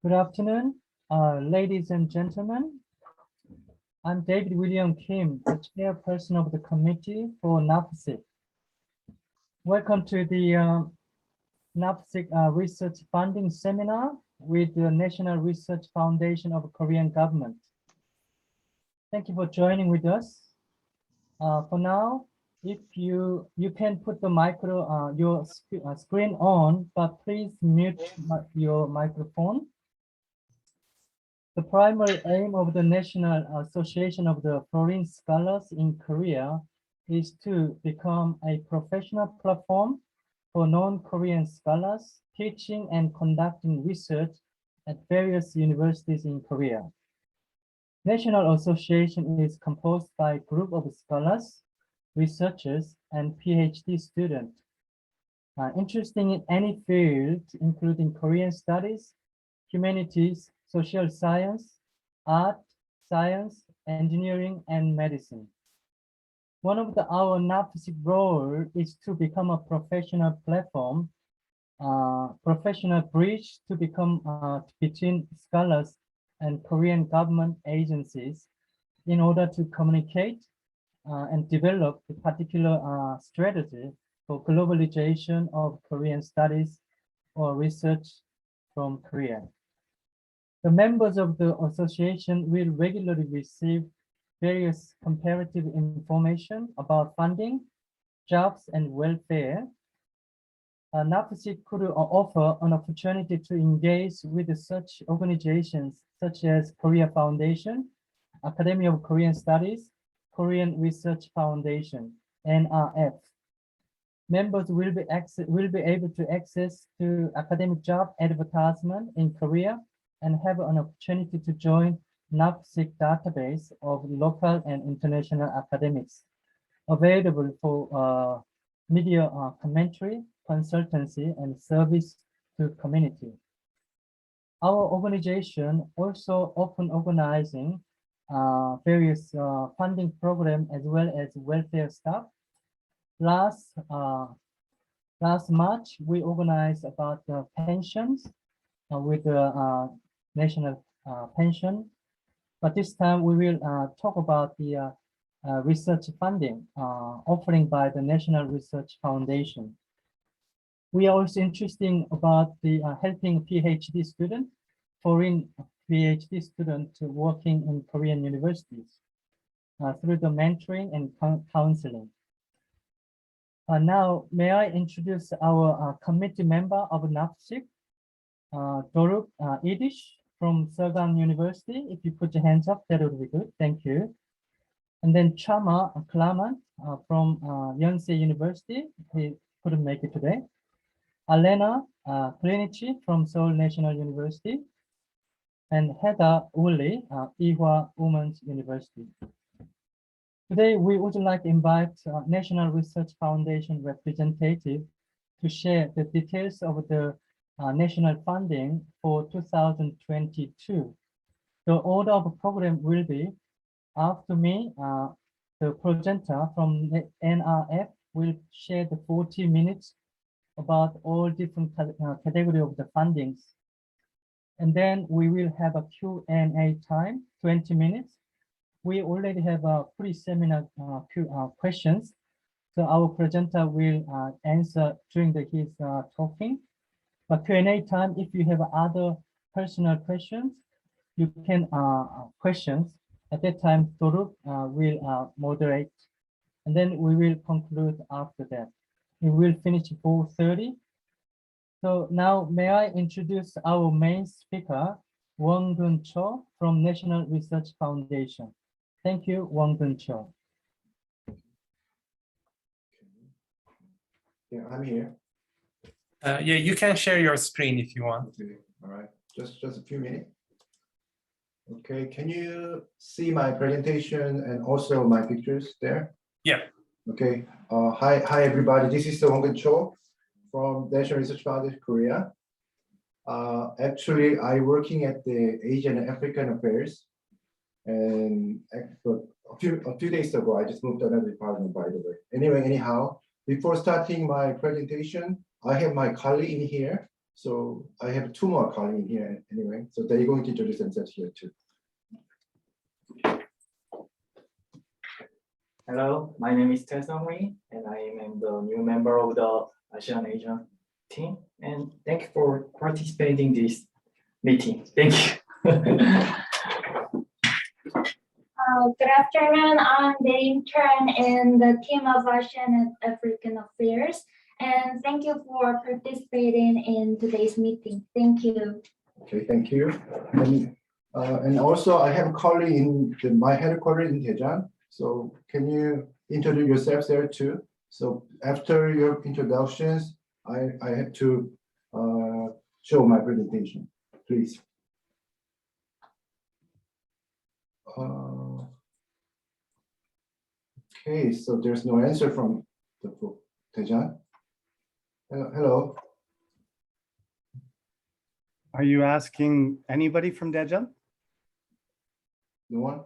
Good afternoon, ladies and gentlemen. I'm David William Kim, the chairperson of the committee for NAFSIK. Welcome to the NAFSIK Research Funding Seminar with the National Research Foundation of the Korean government. Thank you for joining with us. For now, if you can put the your screen on, but please mute your microphone. The primary aim of the National Association of the Foreign Scholars in Korea is to become a professional platform for non-Korean scholars teaching and conducting research at various universities in Korea. National Association is composed by a group of scholars, researchers, and PhD students interested in any field, including Korean studies, humanities, social science, art, science, engineering, and medicine. One of our NAFSIK role is to become a professional platform, professional bridge to become between scholars and Korean government agencies in order to communicate and develop a particular strategy for globalization of Korean studies or research from Korea. The members of the association will regularly receive various comparative information about funding, jobs, and welfare. NAFSIK could offer an opportunity to engage with such organizations such as Korea Foundation, Academy of Korean Studies, Korean Research Foundation, NRF. Members will be able to access to academic job advertisement in Korea and have an opportunity to join NAFSIK database of local and international academics available for media commentary, consultancy, and service to community. Our organization also often organizing various funding programs as well as welfare stuff. Last March, we organized about pensions with the national pension, but this time we will talk about the research funding offering by the National Research Foundation. We are also interested about the helping PhD students, foreign PhD students working in Korean universities through the mentoring and counseling. Now, may I introduce our committee member of NAFSIK, Doruk Idish from Seogang University. If you put your hands up, that would be good. Thank you. And then Chama Klaman from Yonsei University. He couldn't make it today. Alena Klinici from Seoul National University. And Heda Uli, Ihwa Women's University. Today, we would like to invite National Research Foundation representative to share the details of the national funding for 2022. The order of the program will be, after me, the presenter from the NRF will share the 40 minutes about all different categories of the fundings. And then we will have a Q&A time, 20 minutes. We already have a pre-seminar questions. So our presenter will answer during his talking. But Q&A time, if you have other personal questions, you can questions. At that time, Doruk will moderate. And then we will conclude after that. We will finish 4:30. So now may I introduce our main speaker, Won-Gun Cho from National Research Foundation. Thank you, Won-Gun Cho. Yeah, I'm here. Yeah, you can share your screen if you want. Okay. All right, just a few minutes. Okay, can you see my presentation and also my pictures there? Yeah. Okay. Hi everybody. This is Won-Gun Cho from National Research Foundation Korea. Actually, I'm working at the Asian and African Affairs, and a few days ago, I just moved to another department, by the way. Anyhow, before starting my presentation, I have my colleague in here. So I have two more colleagues here anyway. So they're going to introduce themselves here too. Hello, my name is Tae-Sung and I am the new member of the ASEAN Asia team. And thank you for participating in this meeting. Thank you. Good afternoon. I'm the intern in the team of ASEAN and African Affairs. And thank you for participating in today's meeting. Thank you. Okay, thank you. And also I have a colleague in my headquarters in Daejeon. So can you introduce yourselves there too? So after your introductions, I have to show my presentation, please. Okay, so there's no answer from the Daejeon. Hello. Are you asking anybody from Daejeon? No one?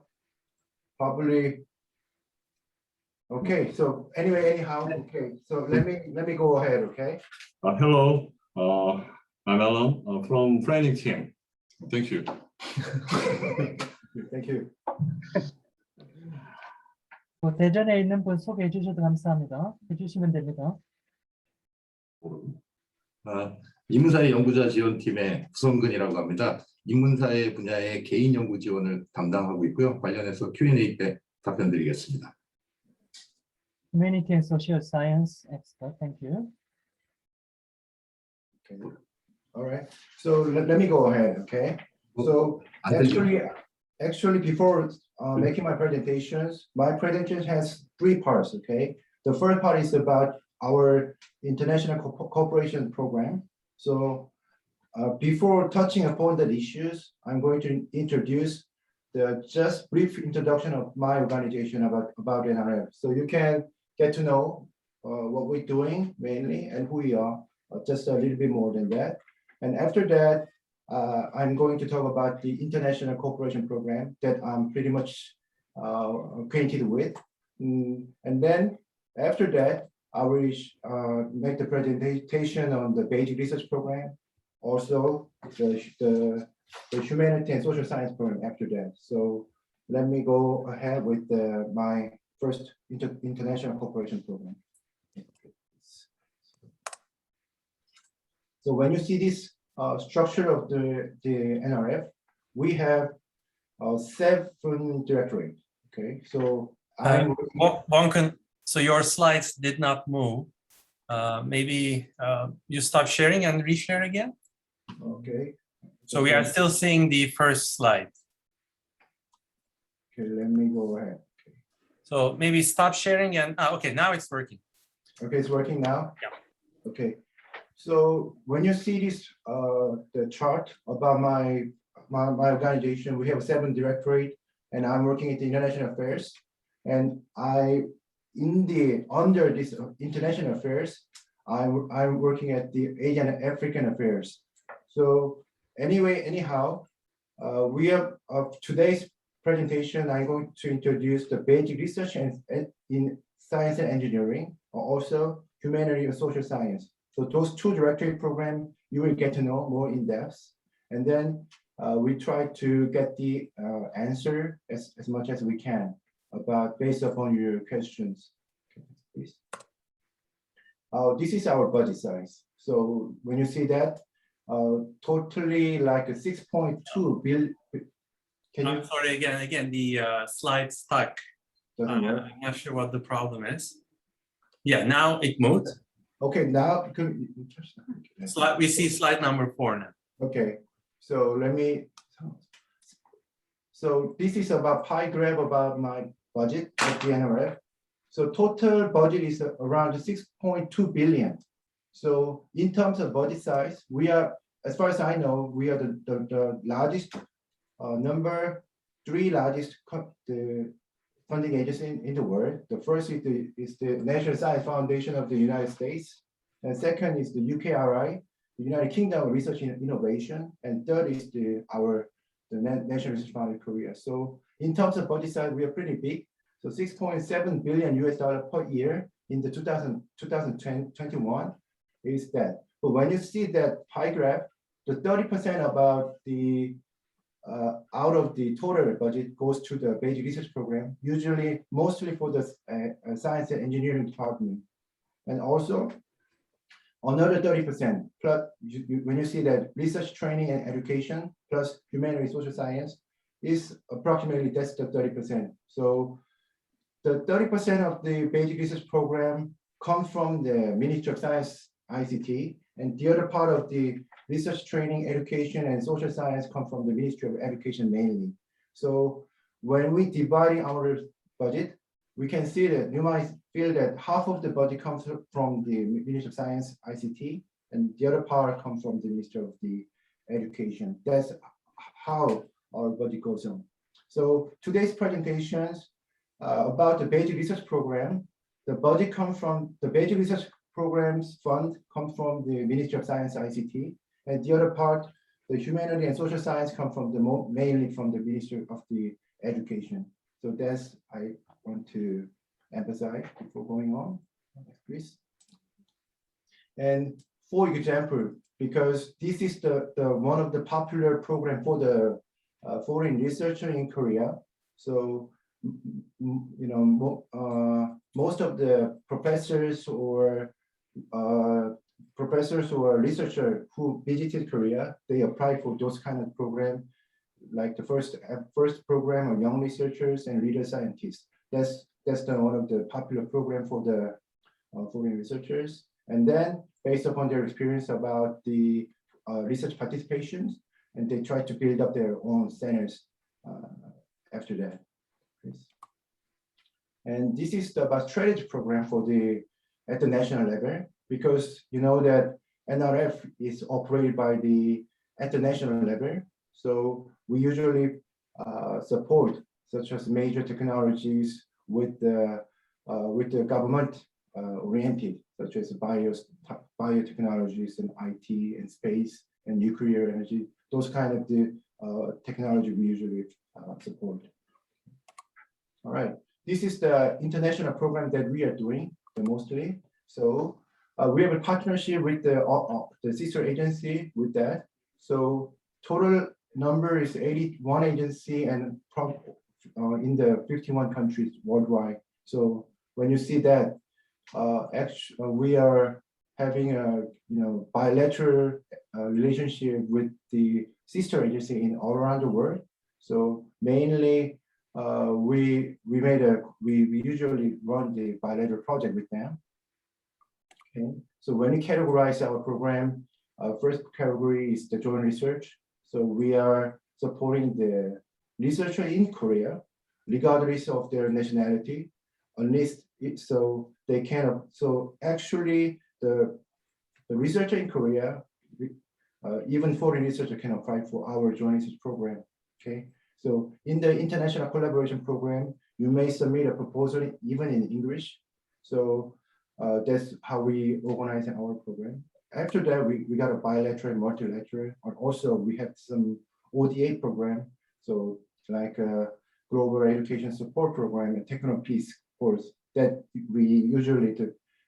Probably. Okay, so anyway, anyhow, okay. So let me go ahead, okay? Hello, I'm Alan from planning team. Thank you. Thank you. 대전에 있는 분 소개해 주셔도 감사합니다. 해주시면 됩니다. 인문사회 연구자 지원팀의 구성근이라고 합니다. 인문사회 분야의 개인 연구 지원을 담당하고 있고요. 관련해서 Q&A 때 답변드리겠습니다. Humanity and Social Science expert. Thank you. Okay. All right. So let me go ahead, okay? So actually before making my presentations, my presentation has three parts, okay? The first part is about our international cooperation program. So before touching upon the issues, I'm going to introduce the just brief introduction of my organization about NRF. So you can get to know what we're doing mainly and who we are, just a little bit more than that. And after that, I'm going to talk about the international cooperation program that I'm pretty much acquainted with. And then after that, I will make the presentation on the basic research program, also the Humanities and Social Science program after that. So let me go ahead with my first international cooperation program. So when you see this structure of the NRF, we have 7 directorates. Okay, so so your slides did not move. Maybe you stop sharing and reshare again. Okay. So we are still seeing the first slide. Okay, let me go ahead. Okay. So maybe stop sharing and okay, now it's working. Okay, it's working now. Yeah. Okay. So when you see this the chart about my organization, we have 7 directorate, and I'm working at the International Affairs, and under this International Affairs, I'm working at the Asian and African Affairs. So anyhow, we have today's presentation. I'm going to introduce the basic research in science and engineering, also humanities and social science. So those 2 directorate programs, you will get to know more in depth. And then we try to get the answer as much as we can based upon your questions. Okay, please. This is our budget size. So when you see that, totally like a 6.2 billion. I'm sorry, again, the slide stuck. Doesn't work. I'm not sure what the problem is. Yeah, now it moved. Okay, now We see slide number 4 now. okay, so let me. So this is about pie graph about my budget at the NRF. So total budget is around 6.2 billion. So in terms of budget size, we are, as far as I know, we are the largest number 3 largest funding agency in the world. The first is the National Science Foundation of the United States, and second is the UKRI, the United Kingdom Research and Innovation, and third is the National Research Fund of Korea. So in terms of budget size, we are pretty big. So $6.7 billion per year in the 2021 is that. But when you see that pie graph, the 30% about the out of the total budget goes to the basic research program, usually mostly for the science and engineering department. And also another 30% plus when you see that research training and education plus humanities social science is approximately that's the 30%. So the 30% of the basic research program comes from the Ministry of Science ICT, and the other part of the research training, education, and social science come from the Ministry of Education mainly. So when we dividing our budget, we can see that you might feel that half of the budget comes from the Ministry of Science ICT, and the other part comes from the Ministry of the Education. That's how our budget goes on. So today's presentations about the basic research program, the budget comes from the basic research programs fund comes from the Ministry of Science ICT, and the other part, the humanity and social science, come from the mainly from the Ministry of the Education. So that's I want to emphasize before going on. Next, please. And for example, because this is the one of the popular program for the foreign researcher in Korea, so you know most of the professors or researchers who visited Korea, they apply for those kind of program, like the first program of young researchers and leader scientists. That's one of the popular program for the foreign researchers. And then based upon their experience about the research participations, and they try to build up their own centers after that. Please. And this is the strategy program for at the national level, because you know that NRF is operated by at the national level. So we usually support such as major technologies with the government oriented, such as biotechnologies and IT and space and nuclear energy. Those kind of the technology we usually support. All right, this is the international program that we are doing mostly. So we have a partnership with the sister agency with that. So total number is 81 agency and in the 51 countries worldwide. So when you see that, actually we are having a bilateral relationship with the sister agency in all around the world. So mainly we usually run the bilateral project with them. Okay, so when we categorize our program, first category is the joint research. So we are supporting the researcher in Korea, regardless of their nationality, unless so they can. So actually, the researcher in Korea, even foreign researcher can apply for our joint research program. Okay, so in the international collaboration program, you may submit a proposal even in English. So that's how we organize our program. After that, we got a bilateral, multilateral, and also we have some ODA program. So like a global education support program and technical peace course that we usually,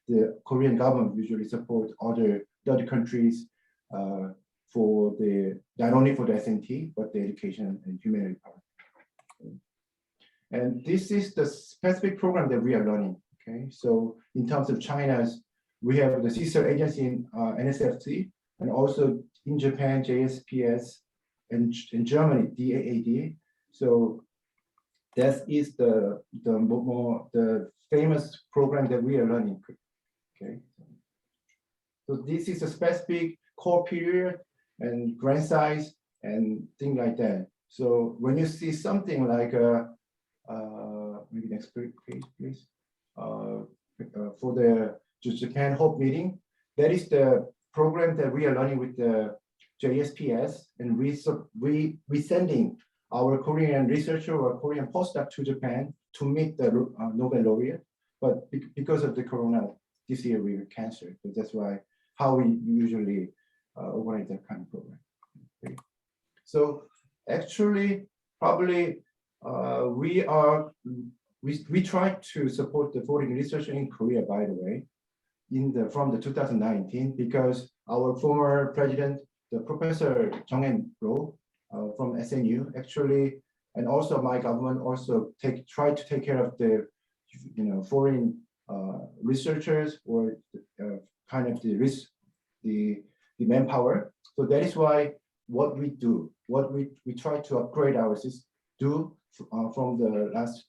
the Korean government usually support other countries for not only for the SNT, but the education and humanity part. And this is the specific program that we are running. Okay, so in terms of China's, we have the sister agency in NSFC, and also in Japan, JSPS, and in Germany, DAAD. So that is the famous program that we are running. Okay, so this is a specific core period and grant size and things like that. So when you see something like maybe next page, please. For the Japan Hope meeting, that is the program that we are running with the JSPS, and we sending our Korean researcher or Korean postdoc to Japan to meet the Nobel laureate. But because of the Corona, this year we were canceled. So that's why how we usually organize that kind of program. Okay. So actually, probably we try to support the foreign research in Korea, by the way, from the 2019, because our former president, the Professor Jung Ro from SNU, actually, and also my government also try to take care of the foreign researchers or kind of the manpower. So that is why what we do, what we try to upgrade our system from the last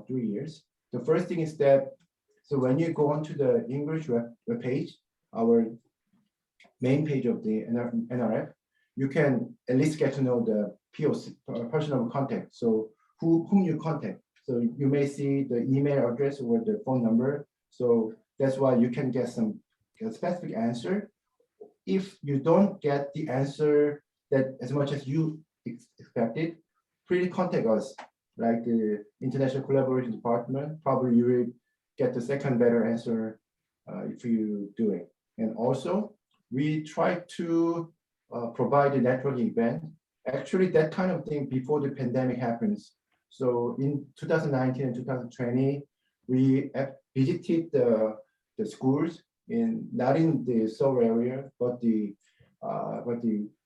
3 years. The first thing is that, so when you go onto the English web page, our main page of the NRF, you can at least get to know the POC, personal contact. So whom you contact. So you may see the email address or the phone number. So that's why you can get a specific answer. If you don't get the answer that as much as you expected, please contact us, like the International Collaboration Department. Probably you will get the second better answer if you do it. And also, we try to provide a networking event. Actually, that kind of thing before the pandemic happens. So in 2019 and 2020, we visited the schools not in the Seoul area, but the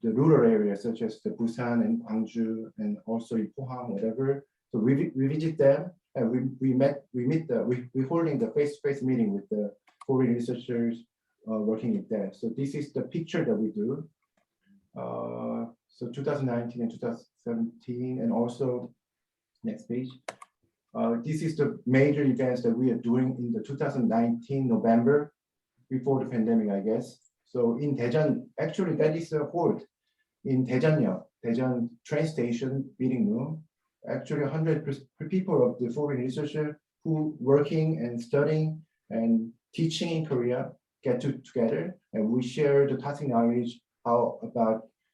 rural areas such as the Busan and Gwangju and also in Pohang, whatever. So we visit them and we holding the face-to-face meeting with the foreign researchers working with them. So this is the picture that we do. So 2019 and 2017, and also next page. This is the major events that we are doing in the 2019 November, before the pandemic, I guess. So in Daejeon, actually that is a hold in Daejeon train station meeting room. Actually 100 people of the foreign researchers who working and studying and teaching in Korea get together, and we share the topic knowledge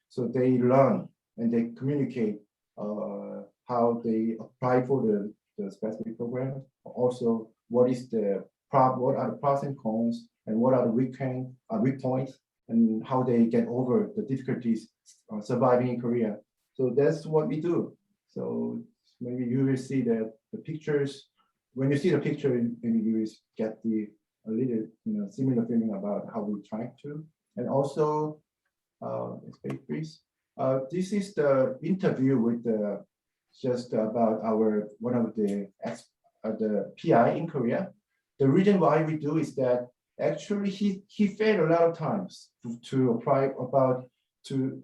so they learn and they communicate how they apply for the specific program. Also, what are the pros and cons, and what are the weak points, and how they get over the difficulties surviving in Korea. So that's what we do. So maybe you will see the pictures. When you see the picture, maybe you will get a little similar feeling about how we try to. And also, next page, please. This is the interview with just about one of the PI in Korea. The reason why we do is that actually he failed a lot of times to apply to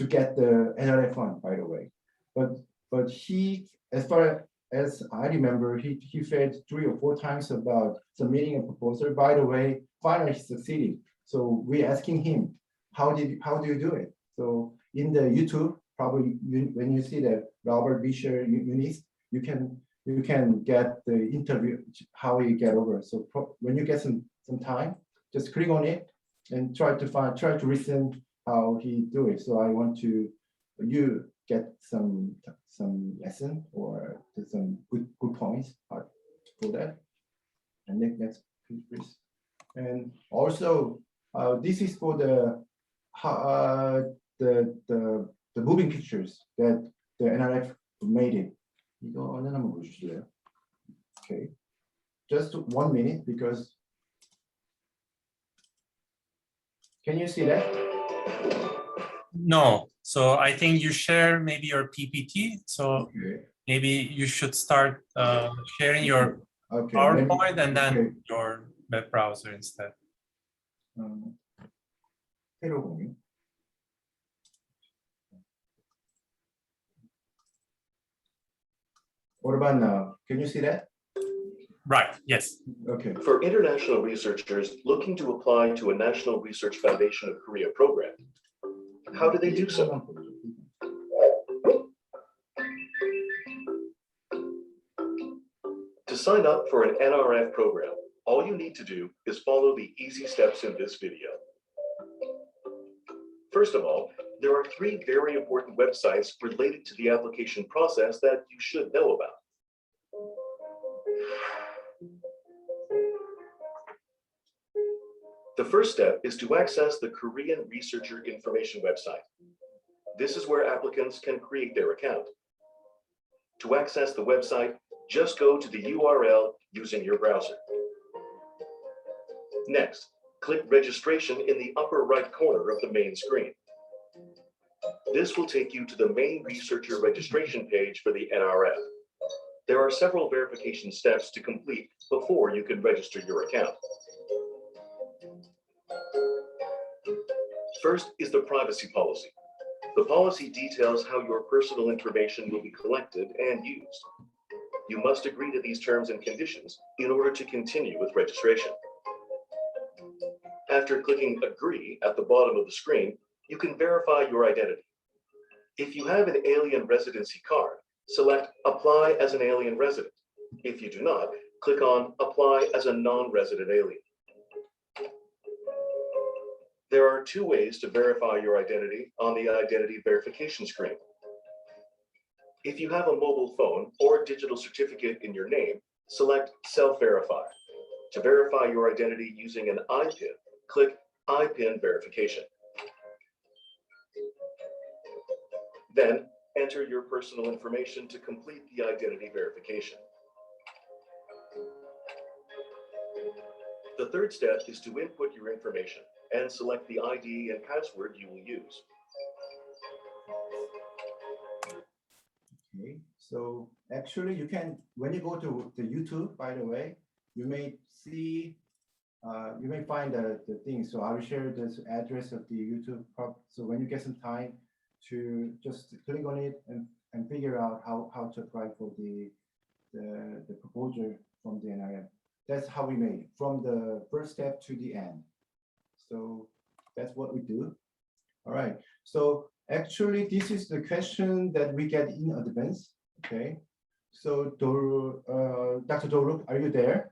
get the NRF fund, by the way. But he, as far as I remember, he failed 3 or 4 times about submitting a proposal. By the way, finally he succeeded. So we're asking him, how do you do it? So in the YouTube, probably when you see the Robert Bisher units, you can get the interview, how you get over. So when you get some time, just click on it and try to listen how he do it. So I want you get some lesson or some good points for that. And next please. And also this is for the moving pictures that the NRF made it. 이거 화면 한번 보여주실래요? Okay, just 1 minute because can you see that? No, so I think you share maybe your PPT. So Okay. maybe you should start sharing your Okay. PowerPoint and then okay. your web browser instead. 새로 공유. What about now? Can you see that? Right, yes. Okay. For international researchers looking to apply to a National Research Foundation of Korea program, how do they do so? To sign up for an NRF program, all you need to do is follow the easy steps in this video. First of all, there are 3 very important websites related to the application process that you should know about. The first step is to access the Korean Researcher Information website. This is where applicants can create their account. To access the website, just go to the URL using your browser. Next, Click Registration in the upper right corner of the main screen. This will take you to the main researcher registration page for the NRF. There are several verification steps to complete before you can register your account. First is the privacy policy. The policy details how your personal information will be collected and used. You must agree to these terms and conditions in order to continue with registration. After clicking Agree at the bottom of the screen, you can verify your identity. If you have an alien residency card, select Apply as an alien resident. If you do not, click on Apply as a non-resident alien. There are two ways to verify your identity on the identity verification screen. If you have a mobile phone or digital certificate in your name, select Self-Verify. To verify your identity using an IPIN, click IPIN Verification. Then, enter your personal information to complete the identity verification. The third step is to input your information and select the ID and password you will use. Okay, so actually you can, when you go to the YouTube, by the way, you may see, you may find the thing. So I will share this address of the YouTube. So when you get some time to just click on it and figure out how to apply for the proposal from the NRF. That's how we made it, from the first step to the end. So that's what we do. All right. So actually, this is the question that we get in advance. Okay. So Dr. Doruk, are you there?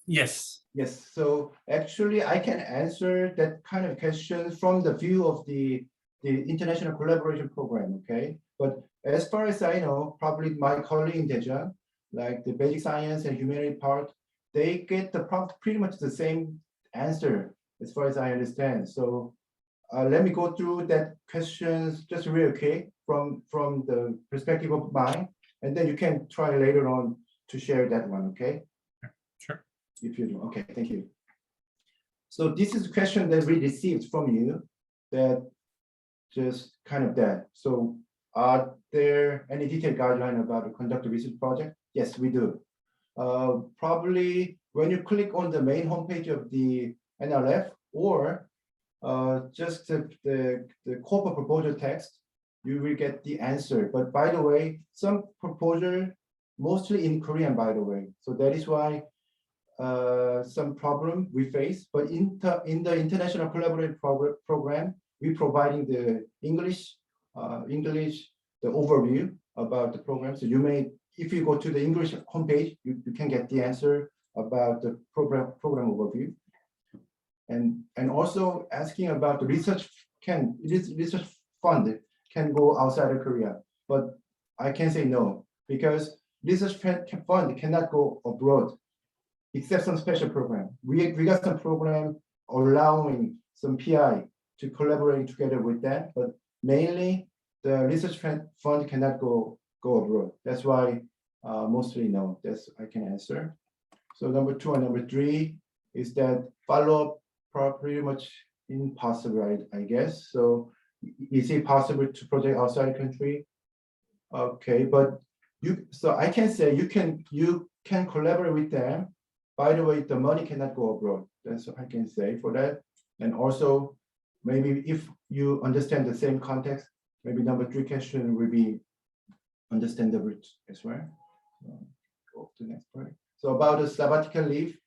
Yes. Yes. So actually, I can answer that kind of question from the view of the international collaboration program. Okay. But as far as I know, probably my colleague in Daejeon, like the basic science and humanity part, they get pretty much the same answer as far as I understand. So let me go through that questions just real quick from the perspective of mine, and then you can try later on to share that one, okay? Sure. If you do, okay, thank you. So this is a question that we received from you that just kind of that. So are there any detailed guideline about the conduct a research project? Yes, we do. Probably when you click on the main homepage of the NRF or just the corporate proposal text, you will get the answer. But by the way, some proposal mostly in Korean, by the way. So that is why some problem we face. But in the international collaborative program, we providing the English, the overview about the program. So you may, if you go to the English homepage, you can get the answer about the program overview. And also asking about the research fund can go outside of Korea, but I can say no, because research fund cannot go abroad, except some special program. We got some program allowing some PI to collaborate together with that, but mainly the research fund cannot go abroad. That's why mostly no, that's I can answer. So number 2 and number 3 is that follow-up pretty much impossible, I guess. So is it possible to project outside the country? Okay, but so I can say you can collaborate with them. By the way, the money cannot go abroad. That's what I can say for that. And also, maybe if you understand the same context, maybe number 3 question will be understandable as well. Go to the next part. So about the sabbatical leave,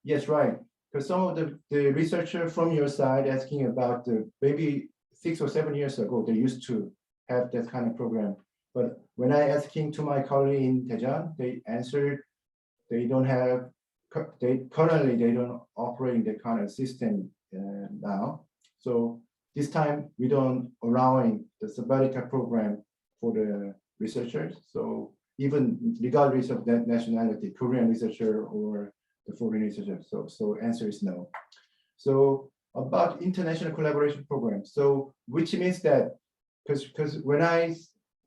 yes, right. Because some of the researcher from your side asking about maybe 6 or 7 years ago, they used to have that kind of program. But when I asking to my colleague in Daejeon, they answered they don't have, currently they don't operate that kind of system now. So this time we don't allowing the sabbatical program for the researchers. So even regardless of that nationality, Korean researcher or the foreign researcher. So answer is no. So about international collaboration program. So which means that because when I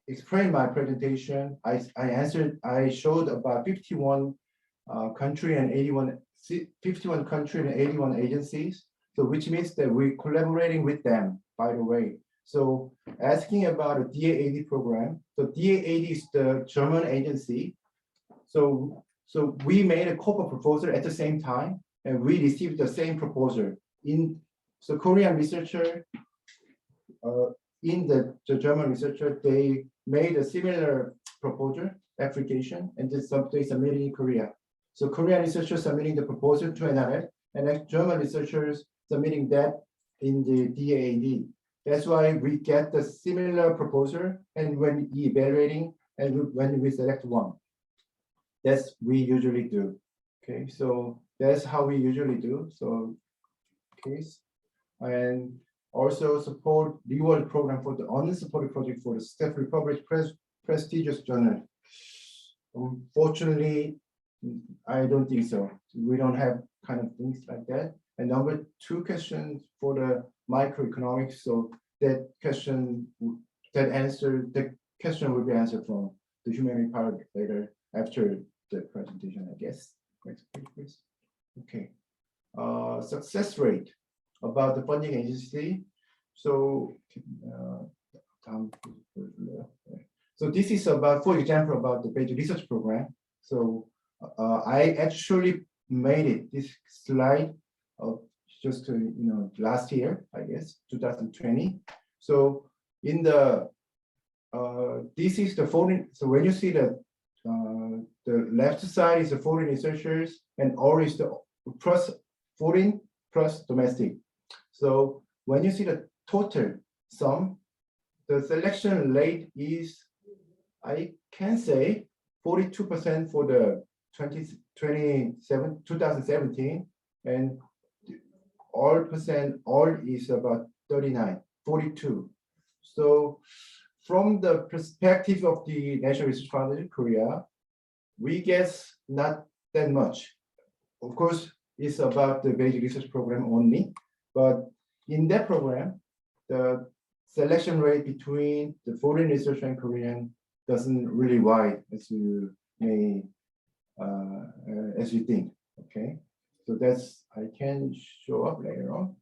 explained my presentation, I showed about 51 country and 81 51 countries and 81 agencies. So which means that we're collaborating with them, by the way. So asking about a DAAD program. So DAAD is the German agency. So we made a corporate proposal at the same time, and we received the same proposal. So Korean researcher, in the German researcher, they made a similar proposal application, and they submitted in Korea. So Korean researchers submitting the proposal to NRF, and German researchers submitting that in the DAAD. That's why we get the similar proposal, and when evaluating and when we select one, that's we usually do. Okay, so that's how we usually do. So, case, and also support reward program for the unsupported project for the Staff Republic prestigious journal. Unfortunately, I don't think so. We don't have kind of things like that. And number 2 question for the microeconomics. So that question, the question will be answered from the humanity part later after the presentation, I guess. Next page, please. Okay. Success rate about the funding agency. So, so this is about, for example, about the basic research program. So I actually made it, this slide just last year, I guess, 2020. So in the this is the foreign. So when you see the left side is the foreign researchers, and all is the plus foreign plus domestic. So when you see the total sum, the selection rate is, I can say, 42% for the 2017, and all is about 42. So from the perspective of the National Research Foundation Korea, we guess not that much. Of course, it's about the basic research program only, but in that program, the selection rate between the foreign research and Korean doesn't really wide as you may as you think. Okay, so that's, I can show up later on.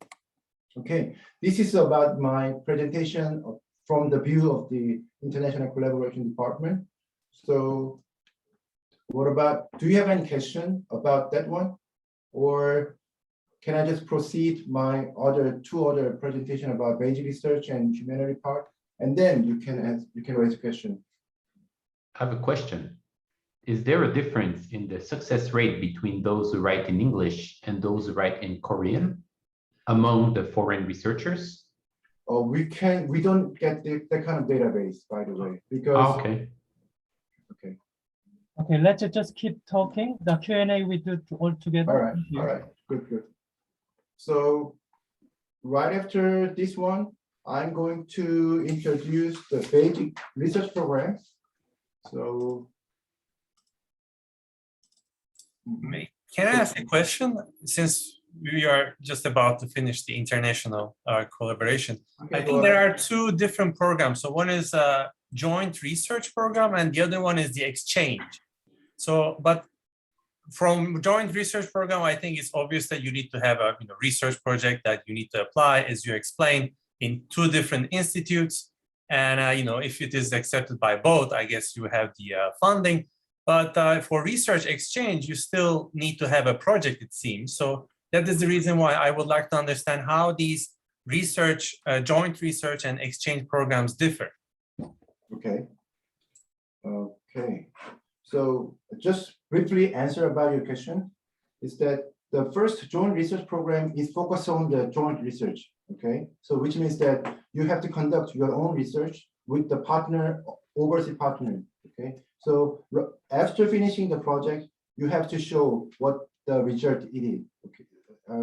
Okay, this is about my presentation from the view of the International Collaboration Department. So what about, do you have any question about that one? Or can I just proceed my two other presentation about basic research and humanity part, and then you can raise a question. I have a question. Is there a difference in the success rate between those who write in English and those who write in Korean among the foreign researchers? Oh, we don't get that kind of database, by the way, because Okay. Okay, let's just keep talking. The Q&A we do all together. All right, good. So right after this one, I'm going to introduce the basic research program. So can I ask a question? Since we are just about to finish the international collaboration, okay, I think there are 2 different programs. So one is a joint research program, and the other one is the exchange. So, but from joint research program, I think it's obvious that you need to have a research project that you need to apply, as you explained, in 2 different institutes. And if it is accepted by both, I guess you have the funding. But for research exchange, you still need to have a project, it seems. So that is the reason why I would like to understand how these research, joint research and exchange programs differ. Okay. So just briefly answer about your question is that the first joint research program is focused on the joint research. Okay, so which means that you have to conduct your own research with the partner, overseas partner. Okay, so after finishing the project, you have to show what the result it is. Okay,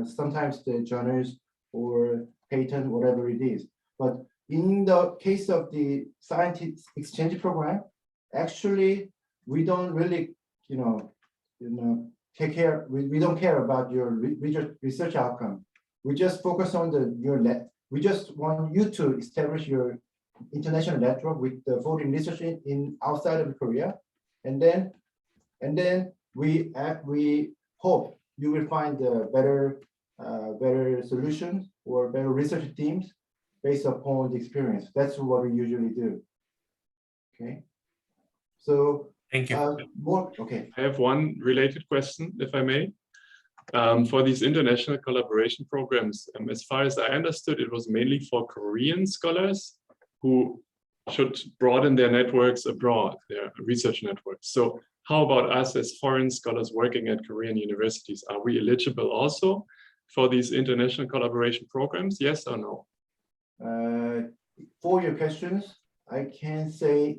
sometimes the journals or patent, whatever it is. But in the case of the scientific exchange program, actually we don't really, take care. We don't care about your research outcome. We just focus on your net. We just want you to establish your international network with the foreign research in outside of Korea, and then we hope you will find better solutions or better research teams based upon the experience. That's what we usually do. Okay. So Thank you. Okay. I have one related question, if I may. For these international collaboration programs, as far as I understood, it was mainly for Korean scholars who should broaden their networks abroad, their research networks. So how about us as foreign scholars working at Korean universities? Are we eligible also for these international collaboration programs? Yes or no? For your questions, I can say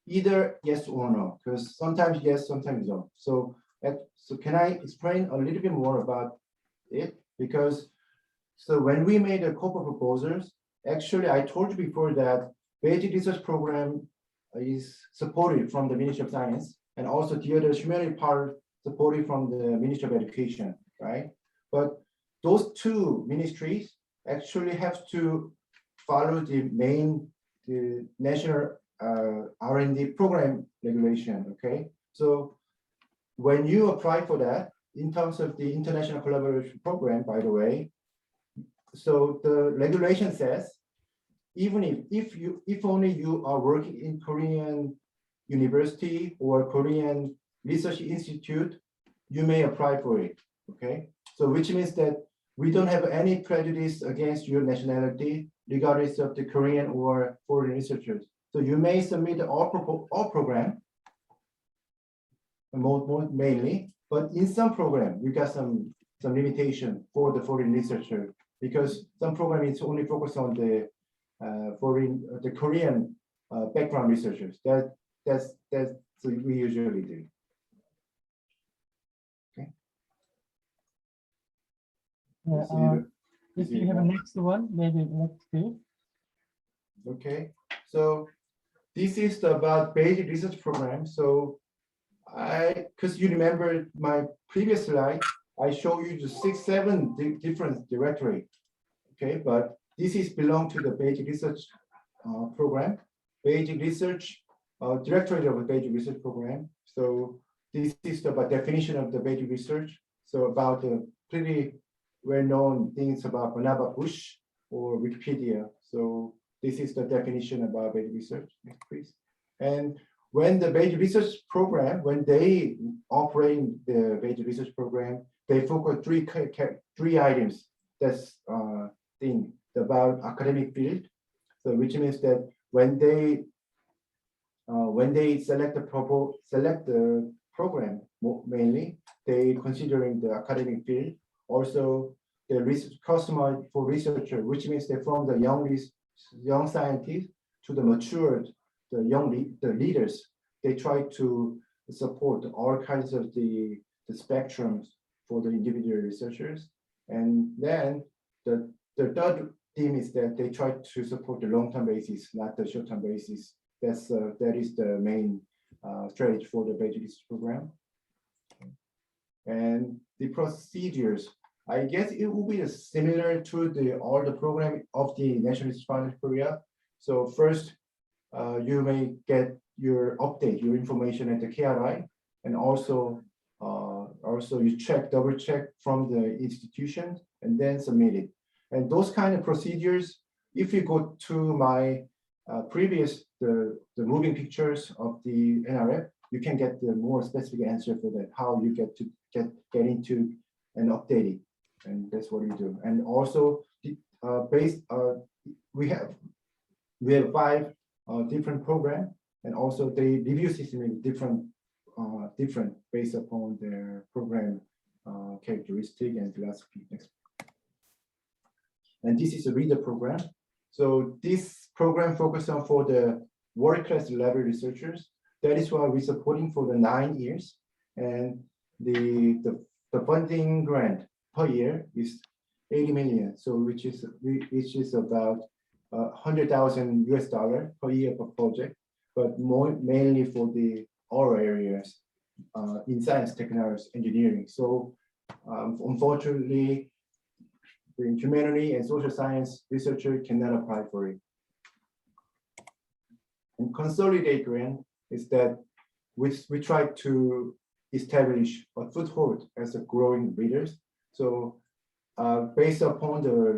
either yes or no, because sometimes yes, sometimes no. So can I explain a little bit more about it? Because so when we made a couple of proposals, actually I told you before that basic research program is supported from the Ministry of Science, and also the other humanities part supported from the Ministry of Education, right? But those two ministries actually have to follow the national R&D program regulation, okay? So when you apply for that, in terms of the international collaboration program, by the way, so the regulation says, even if only you are working in Korean university or Korean research institute, you may apply for it, okay? So which means that we don't have any prejudice against your nationality, regardless of the Korean or foreign researchers. So you may submit all program, mainly, but in some program, we got some limitation for the foreign researcher, because some program is only focused on the Korean background researchers. That's what we usually do. Okay. If you have a next one, maybe let's do. Okay, so this is about basic research program. So because you remember my previous slide, I show you the 6-7 different directory. Okay, but this is belong to the basic research program, basic research directory of the basic research program. So this is about definition of the basic research. So about the pretty well-known things about Banaba Bush or Wikipedia. So this is the definition about basic research. Next, please. And when the basic research program, when they operate the basic research program, they focus three items. That's thing about academic field. So which means that when they select the program, mainly they considering the academic field, also the research customized for researcher, which means that from the young scientists to the matured, the leaders, they try to support all kinds of the spectrums for the individual researchers. And then the third theme is that they try to support the long-term basis, not the short-term basis. That is the main strategy for the basic research program. And the procedures, I guess it will be similar to all the program of the National Research Fund of Korea. So first, you may get your information at the KRI, and also you double check from the institution and then submit it. And those kind of procedures, if you go to my previous the moving pictures of the NRF, you can get the more specific answer for that, how you get into and update it. And that's what we do. And also we have 5 different programs, and also the review system is different based upon their program characteristic and philosophy. And this is a reader program. So this program focuses on for the world-class level researchers. That is why we're supporting for the 9 years, and the funding grant per year is 80 million. So which is about $100,000 per year per project, but mainly for all areas in science, technology, engineering. So unfortunately, the humanity and social science researcher cannot apply for it. And consolidate grant is that we try to establish a foothold as a growing leaders. So based upon the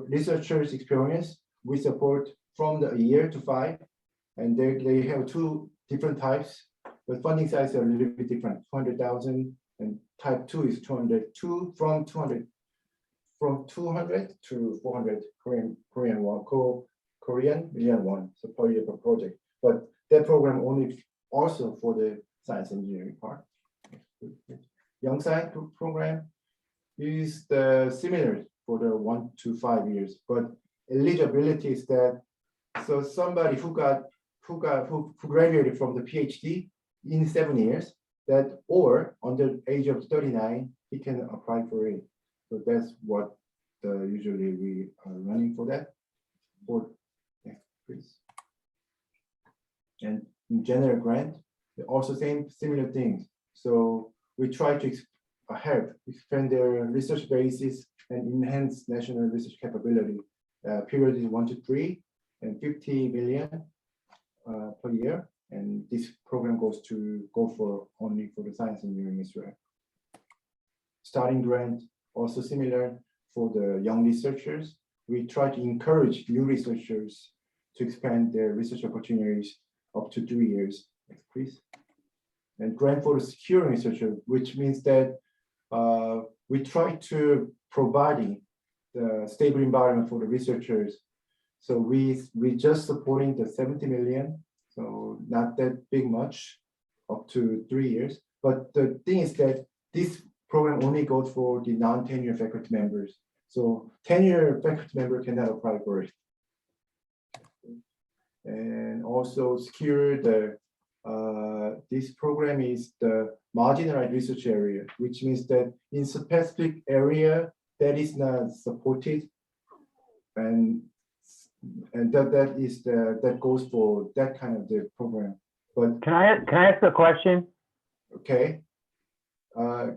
researchers' experience, we support from the year to 5, and they have 2 different types. The funding size are a little bit different, 200,000, and type 2 is 202 from 200 to 400 Korean million won, so per year per project. But that program only also for the science engineering part. Young science program is similar for the 1 to 5 years, but eligibility is that so somebody who graduated from the PhD in 7 years, that or under the age of 39, he can apply for it. So that's what usually we are running for that. Next, please. And in general grant, also similar things. So we try to help expand their research bases and enhance national research capability. Period is 1 to 3 and 50 million per year. And this program go for only for the science engineering as well. Starting grant, also similar for the young researchers. We try to encourage new researchers to expand their research opportunities up to 3 years. Next, please. And grant for the secure researcher, which means that we try to providing the stable environment for the researchers. So we just supporting the 70 million, so not that big much, up to 3 years. But the thing is that this program only goes for the non-tenure faculty members. So tenure faculty member cannot apply for it. And also secure this program is the marginalized research area, which means that in specific area that is not supported, and that goes for that kind of the program. But can I ask a question? Okay.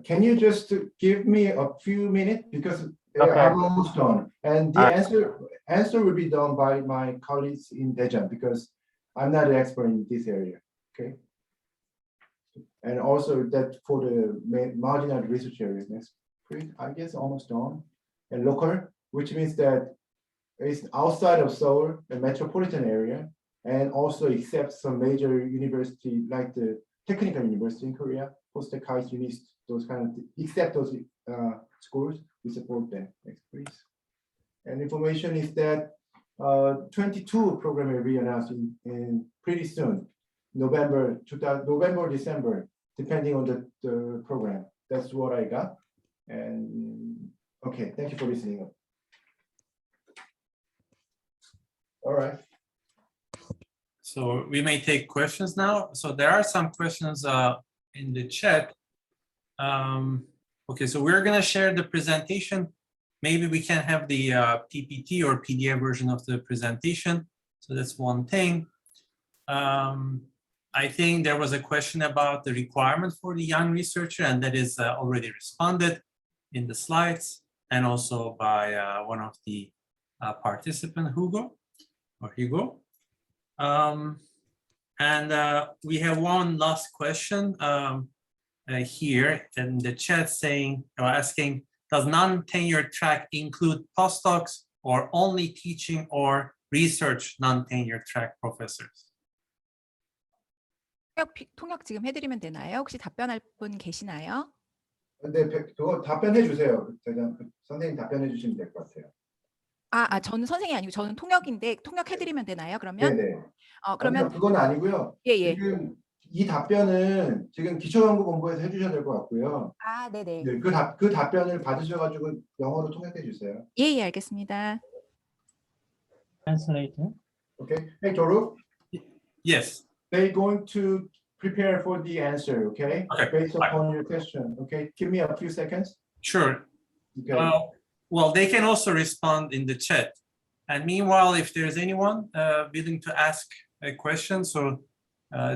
Can you just give me a few minutes, because Okay. I'm almost done, and the answer will be done by my colleagues in Daejeon, because I'm not an expert in this area. Okay. And also that for the marginal research area, next, I guess almost done. And local, which means that it's outside of Seoul, the metropolitan area, and also except some major university like the technical university in Korea, post-Kais, those kind of, except those schools, we support them. Next, please. And information is that 22 program will be announced in pretty soon, November, December, depending on the program. That's what I got. And okay, thank you for listening. All right. So we may take questions now. So there are some questions in the chat. Okay, so we're gonna share the presentation. Maybe we can have the PPT or PDF version of the presentation. So that's one thing. I think there was a question about the requirement for the young researcher, and that is already responded in the slides, and also by one of the participants, Hugo. And we have one last question here in the chat saying, or asking, does non-tenure track include postdocs or only teaching or research non-tenure track professors? 통역 지금 해드리면 되나요? 혹시 답변할 분 계시나요? 네, 그거 답변해 주세요. 선생님 답변해 주시면 될 것 같아요. 저는 선생님이 아니고 저는 통역인데 통역해드리면 되나요? 그러면? 네네. 그러면 그건 아니고요. 예. 지금 이 답변은 지금 기초연구본부에서 해주셔야 될 것 같고요. 네네. 네, 그 답변을 받으셔가지고 영어로 통역해 주세요. 예, 알겠습니다. Translator. Okay. Hey, Toru. Yes. They're going to prepare for the answer, okay? Based upon your question, okay? Give me a few seconds. Sure. Okay. Well, they can also respond in the chat. And meanwhile, if there's anyone willing to ask a question, so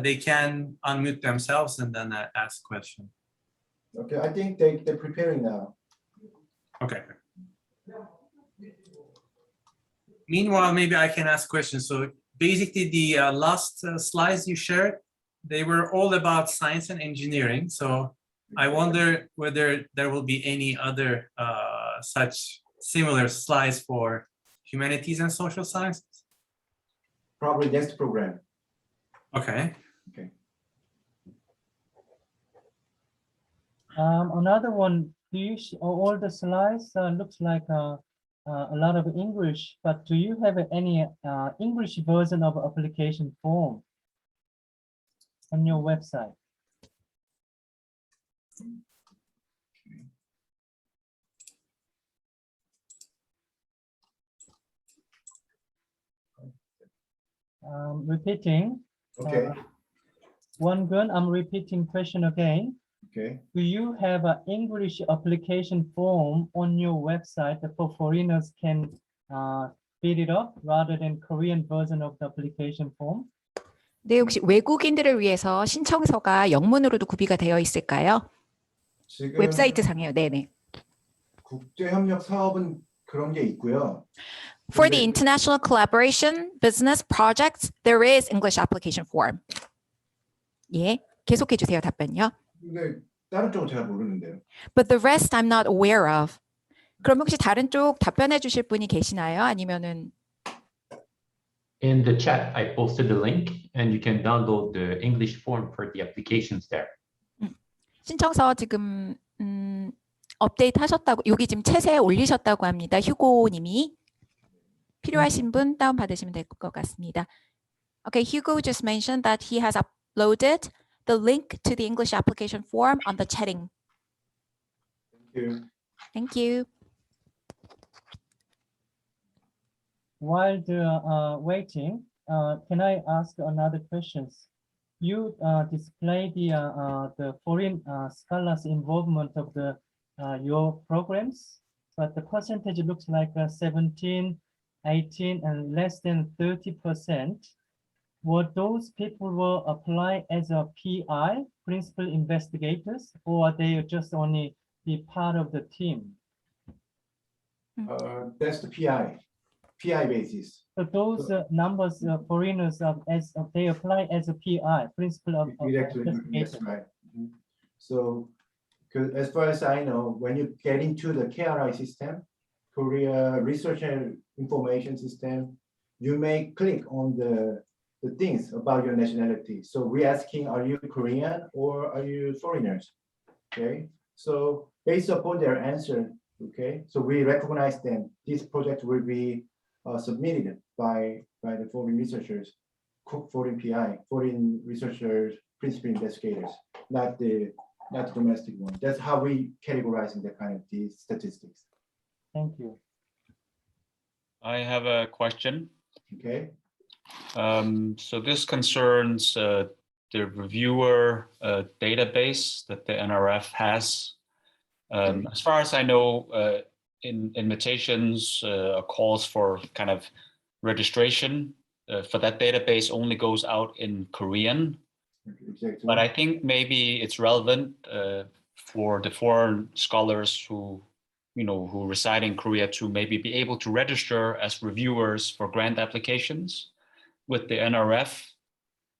they can unmute themselves and then ask question. Okay, I think they're preparing now. Okay. Meanwhile, maybe I can ask questions. So basically the last slides you shared, they were all about science and engineering. So I wonder whether there will be any other such similar slides for humanities and social sciences. Probably next program. Okay. Okay. Another one, do you all the slides looks like a lot of English, but do you have any English version of application form on your website? Repeating. Okay. Keun, I'm repeating question again. Okay. Do you have an English application form on your website that for foreigners can fill it up rather than Korean version of the application form? 네, 혹시 외국인들을 위해서 신청서가 영문으로도 구비가 되어 있을까요? 지금 웹사이트 상에요. 네네. 국제협력 사업은 그런 게 있고요. For the international collaboration business projects, there is English application form. 예, 계속해 주세요. 답변요. 근데 다른 쪽은 제가 모르는데요. But the rest I'm not aware of. 그럼 혹시 다른 쪽 답변해 주실 분이 계시나요? 아니면은 In the chat, I posted the link and you can download the English form for the applications there. 신청서 지금 업데이트 하셨다고 여기 지금 챗에 올리셨다고 합니다. 휴고 님이 필요하신 분 다운 받으시면 될 것 같습니다. Okay, Hugo just mentioned that he has uploaded the link to the English application form on the chatting. Thank you. Thank you. While waiting, can I ask another questions? You display the foreign scholars involvement of the your programs, but the percentage looks like 17, 18, and less than 30%. Were those people will apply as a PI, principal investigators, or they just only be part of the team? That's the PI basis. So those numbers, foreigners, as they apply as a PI, principal of That's investigator. right. Mhm. So, as far as I know, when you get into the KRI system, Korea Research and Information System, you may click on the things about your nationality. So we're asking, are you Korean or are you foreigners? Okay. So based upon their answer, okay, so we recognize them. This project will be submitted by the foreign researchers, foreign PI, foreign researchers, principal investigators, not the domestic one. That's how we categorize in that kind of these statistics. Thank you. I have a question. Okay. So this concerns the reviewer database that the NRF has. As far as I know, in invitations, calls for kind of registration for that database only goes out in Korean. Exactly. But I think maybe it's relevant for the foreign scholars who reside in Korea to maybe be able to register as reviewers for grant applications with the NRF,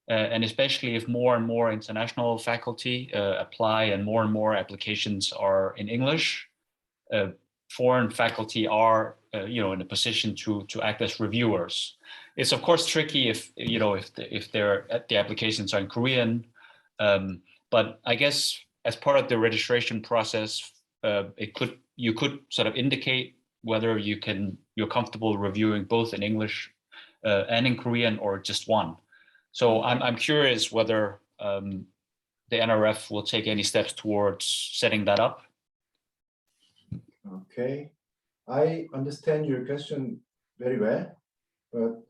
and especially if more and more international faculty apply and more applications are in English, foreign faculty are in a position to act as reviewers. It's of course tricky if the applications are in Korean, but I guess as part of the registration process, you could sort of indicate whether you're comfortable reviewing both in English and in Korean or just one. So I'm curious whether the NRF will take any steps towards setting that up. Okay, I understand your question very well, but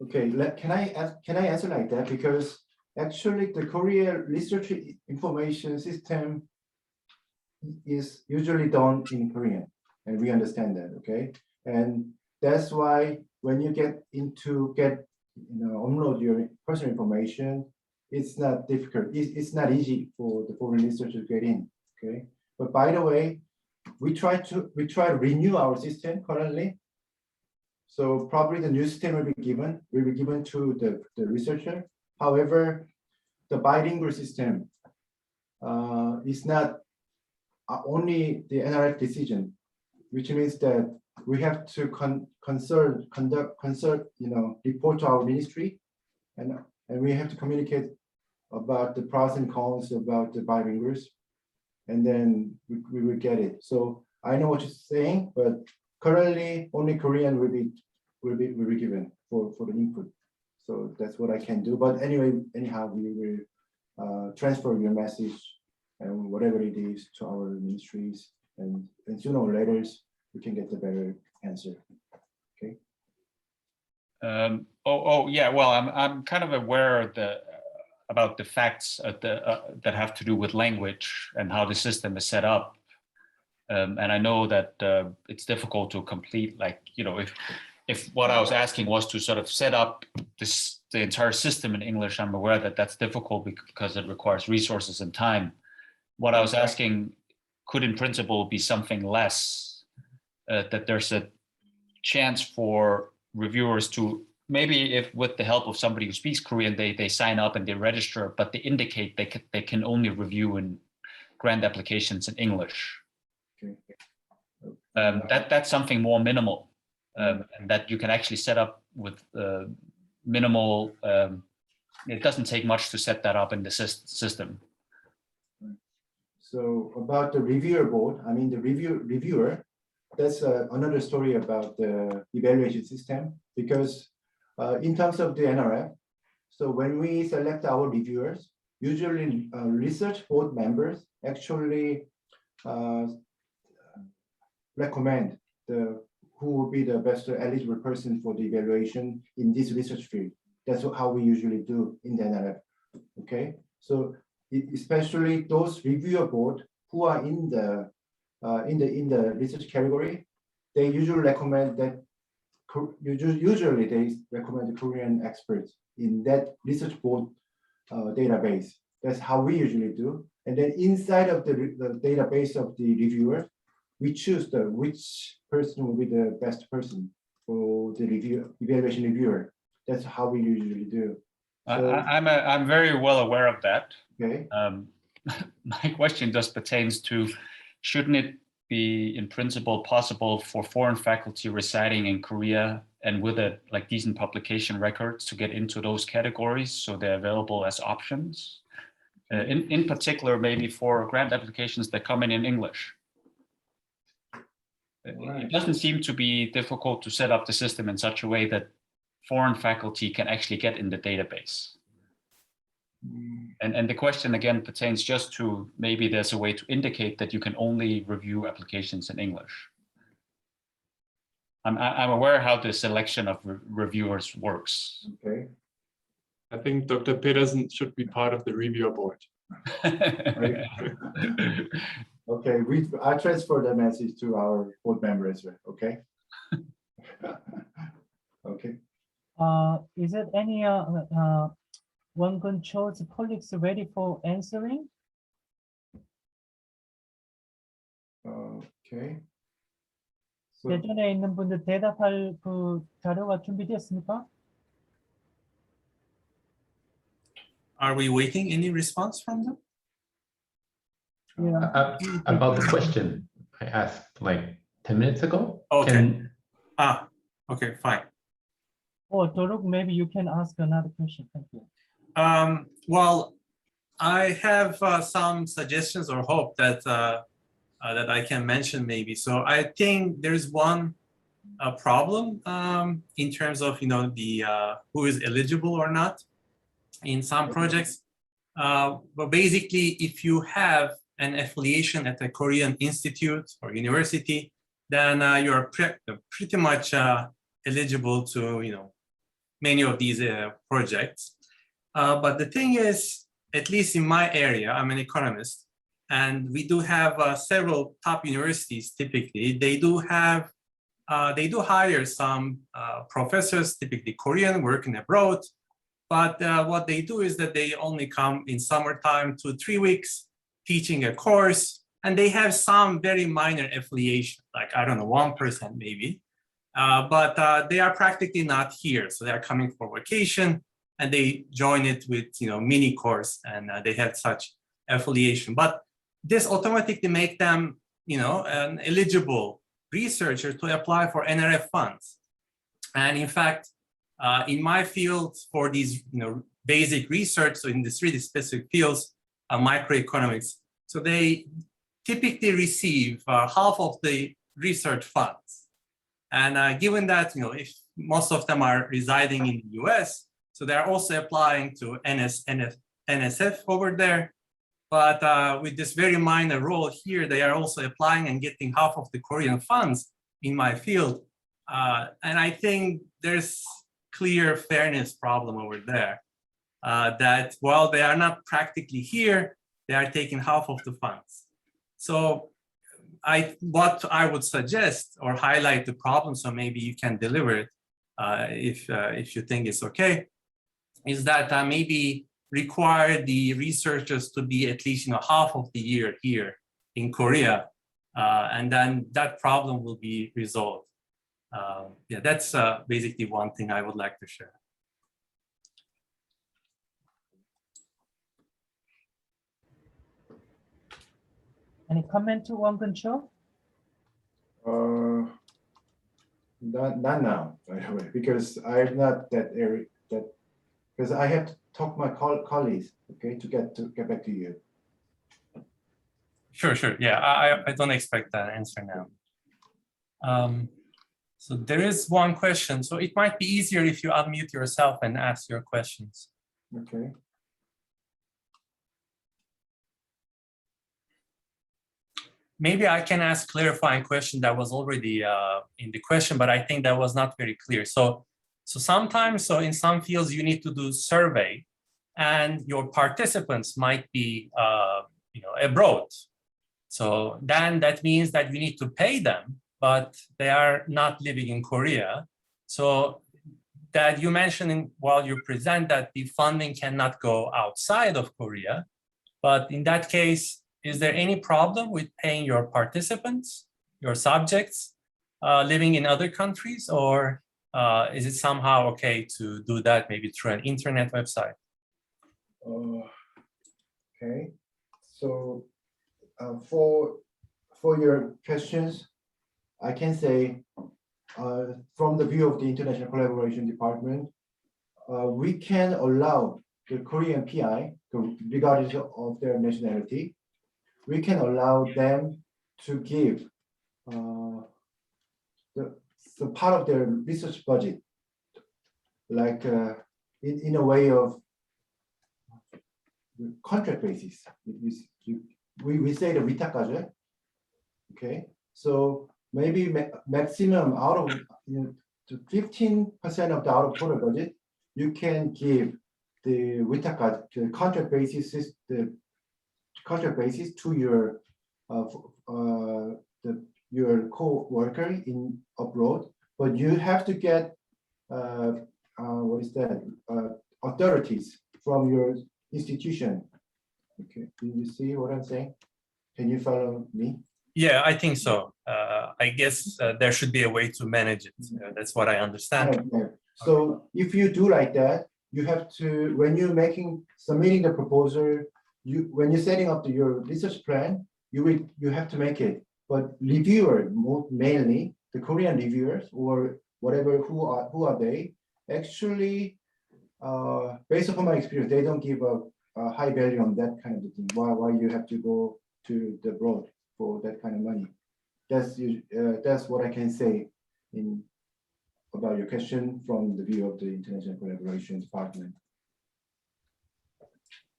okay, can I answer like that? Because actually the Korea Research Information System is usually done in Korean, and we understand that, okay? And that's why when you upload your personal information, it's not difficult. It's not easy for the foreign researchers to get in, okay? But by the way, we try to renew our system currently. So probably the new system will be given to the researcher. However, the bilingual system is not only the NRF decision, which means that we have to report to our ministry, and we have to communicate about the pros and cons about the bilinguals, and then we will get it. So I know what you're saying, but currently only Korean will be given for the input. So that's what I can do. But anyway, anyhow, we will transfer your message and whatever it is to our ministries, and sooner or later we can get the better answer. Okay. Yeah. Well, I'm kind of aware of about the facts that have to do with language and how the system is set up, and I know that it's difficult to complete. Like, you know, if what I was asking was to sort of set up the entire system in English, I'm aware that that's difficult because it requires resources and time. What I was asking could in principle be something less, that there's a chance for reviewers to, maybe if with the help of somebody who speaks Korean, they sign up and they register, but they indicate they can only review in grant applications in English. Okay. That's something more minimal, and that you can actually set up with minimal. It doesn't take much to set that up in the system. So about the reviewer board, I mean the reviewer, that's another story about the evaluation system, because in terms of the NRF, so when we select our reviewers, usually research board members actually recommend who will be the best eligible person for the evaluation in this research field. That's how we usually do in the NRF. Okay, so especially those reviewer board who are in the research category, they usually recommend that usually they recommend the Korean experts in that research board database. That's how we usually do. And then inside of the database of the reviewer, we choose which person will be the best person for the evaluation reviewer. That's how we usually do. So, I'm very well aware of that. Okay. My question just pertains to, shouldn't it be in principle possible for foreign faculty residing in Korea and with like decent publication records to get into those categories so they're available as options? In particular, maybe for grant applications that come in English. It doesn't seem to be difficult to set up the system in such a way that foreign faculty can actually get in the database. And the question again pertains just to, maybe there's a way to indicate that you can only review applications in English. I'm aware how the selection of reviewers works. Okay. I think Dr. Pedersen should be part of the reviewer board. Okay, I transfer the message to our board member as well. Okay. Okay. Is it any Won-Keun Cho's colleagues ready for answering? Okay. So, 대전에 있는 분들 대답할 그 자료가 준비되었습니까? Are we waiting any response from them? Yeah. About the question I asked like 10 minutes ago. Okay. Okay, fine. Oh, Doruk, maybe you can ask another question. Thank you. Well, I have some suggestions or hope that that I can mention maybe. So I think there's one problem in terms of, you know, the who is eligible or not in some projects. But basically, if you have an affiliation at a Korean institute or university, then you're pretty much eligible to, you know, many of these projects. But the thing is, at least in my area, I'm an economist, and we do have several top universities. Typically, they do hire some professors, typically Korean, working abroad. But what they do is that they only come in summertime, 2-3 weeks, teaching a course, and they have some very minor affiliation, like, I don't know, 1% maybe. But they are practically not here. So they are coming for vacation. and they join it with mini course, and they have such affiliation. But this automatically make them an eligible researcher to apply for NRF funds. And in fact, in my field, for these basic research, so in this really specific fields, microeconomics, so they typically receive half of the research funds. And given that if most of them are residing in the US, so they're also applying to NSF over there. But with this very minor role here, they are also applying and getting half of the Korean funds in my field. And I think there's clear fairness problem over there, that while they are not practically here, they are taking half of the funds. So what I would suggest or highlight the problem, so maybe you can deliver it if you think it's okay, is that maybe require the researchers to be at least half of the year here in Korea, and then that problem will be resolved. Yeah, that's basically one thing I would like to share. Any comment to Won Choi? Not now, by the way, because I'm not that area because I have to talk to my colleagues, okay, to get back to you. Sure. Yeah, I don't expect that answer now. So there is one question. So it might be easier if you unmute yourself and ask your questions. Okay. Maybe I can ask clarifying question that was already in the question, but I think that was not very clear. So sometimes, in some fields, you need to do survey, and your participants might be, abroad. So then that means that you need to pay them, but they are not living in Korea. So that you mentioned while you present that the funding cannot go outside of Korea, but in that case, is there any problem with paying your participants, your subjects, living in other countries, or is it somehow okay to do that maybe through an internet website? Okay, so for your questions, I can say from the view of the International Collaboration Department, we can allow the Korean PI, regardless of their nationality, we can allow them to give the part of their research budget, like in a way of contract basis. We say the 위탁까지. Okay, so maybe maximum out of 15% of the out of total budget, you can give the 위탁까지, the contract basis, to your your co-worker in abroad, but you have to get authorities from your institution. Okay, do you see what I'm saying? Can you follow me? Yeah, I think so. I guess there should be a way to manage it. That's what I understand. Yeah. So if you do like that, you have to, when you're submitting the proposal, when you're setting up your research plan, you have to make it. But reviewer, mainly the Korean reviewers or whatever, who are they? Actually, based upon my experience, they don't give a high value on that kind of thing. Why you have to go to the abroad for that kind of money? That's what I can say about your question from the view of the International Collaboration Department.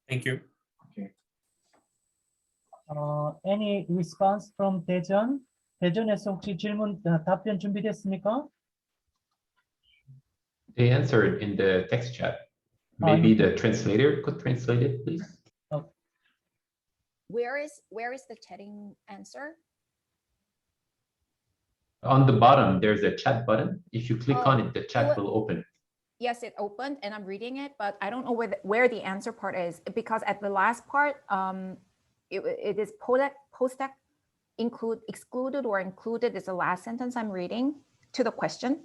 Thank you. Okay. Any response from 대전? 대전에서 혹시 질문 답변 준비됐습니까? They answered in the text chat. Maybe the translator could translate it, please. Okay. Where is the chatting answer? On the bottom, there's a chat button. If you click on it, the chat will open. Yes, it opened and I'm reading it, but I don't know where the answer part is, because at the last part, it is postdoc excluded or included is the last sentence I'm reading to the question.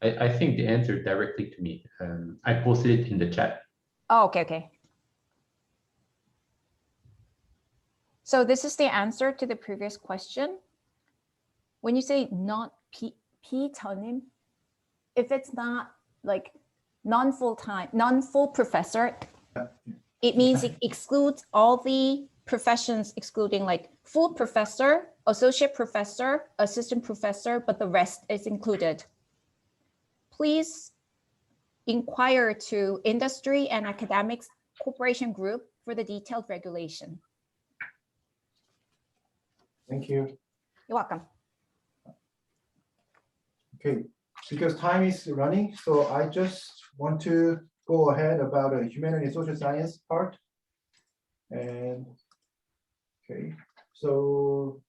I think the answer directly to me. I posted it in the chat. Oh, okay. So this is the answer to the previous question. When you say not P-tonym, if it's not like non-full-time, non-full professor, it means it excludes all the professions, excluding like full professor, associate professor, assistant professor, but the rest is included. Please inquire to Industry and Academics Cooperation Group for the detailed regulation. Thank you. You're welcome. Okay, because time is running, so I just want to go ahead about the Humanities and Social Science part. And okay, so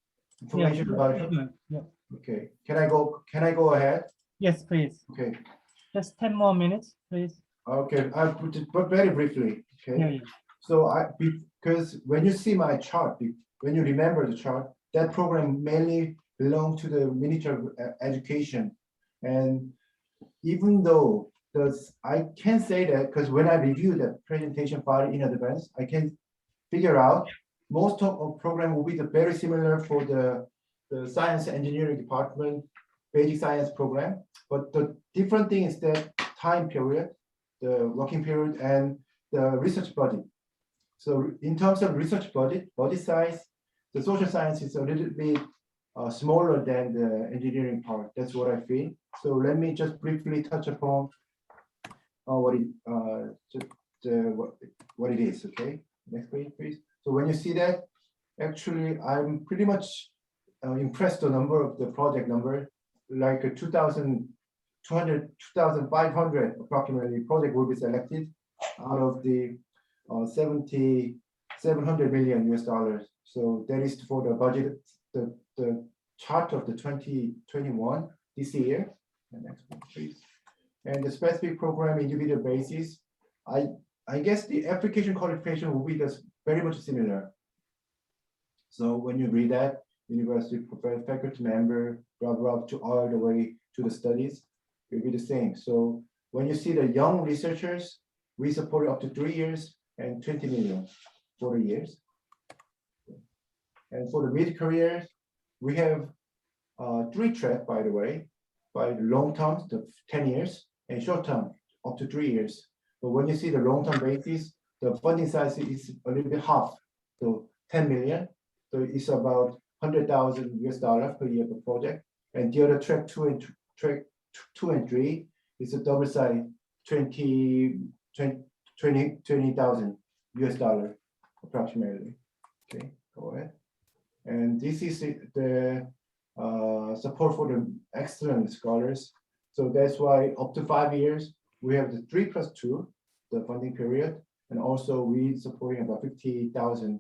information about it. Yeah. Okay, can I go ahead? Yes, please. Okay. Just 10 more minutes, please. Okay, I'll put it, but very briefly. Okay. Yeah. So because when you see my chart, when you remember the chart, that program mainly belongs to the Ministry of Education. And even though I can say that because when I review the presentation file in advance, I can figure out most of program will be very similar for the science engineering department, basic science program. But the different thing is that time period, the working period, and the research budget. So in terms of research budget size, the social science is a little bit smaller than the engineering part. That's what I feel. So let me just briefly touch upon what it is. Okay, next page, please. So when you see that, actually, I'm pretty much impressed the number of the project number, like 2,200, 2,500 approximately project will be selected out of the 700 million US dollars. So that is for the budget, the chart of the 2021 this year. The next one, please. And the specific program individual basis, I guess the application qualification will be just very much similar. So when you read that, university professor, faculty member, blah, blah, to all the way to the studies, it will be the same. So when you see the young researchers, we support up to 3 years and 20 million for the years. And for the mid-career, we have 3 tracks, by the way, by long term, the 10 years, and short term, up to 3 years. But when you see the long-term basis, the funding size is a little bit half, so 10 million. So it's about 100,000 US dollars per year per project. And the other track two and three is a double size, 20,000 US dollars approximately. Okay, go ahead. And this is the support for the excellent scholars. So that's why up to 5 years, we have the 3+2, the funding period. And also we supporting about 50,000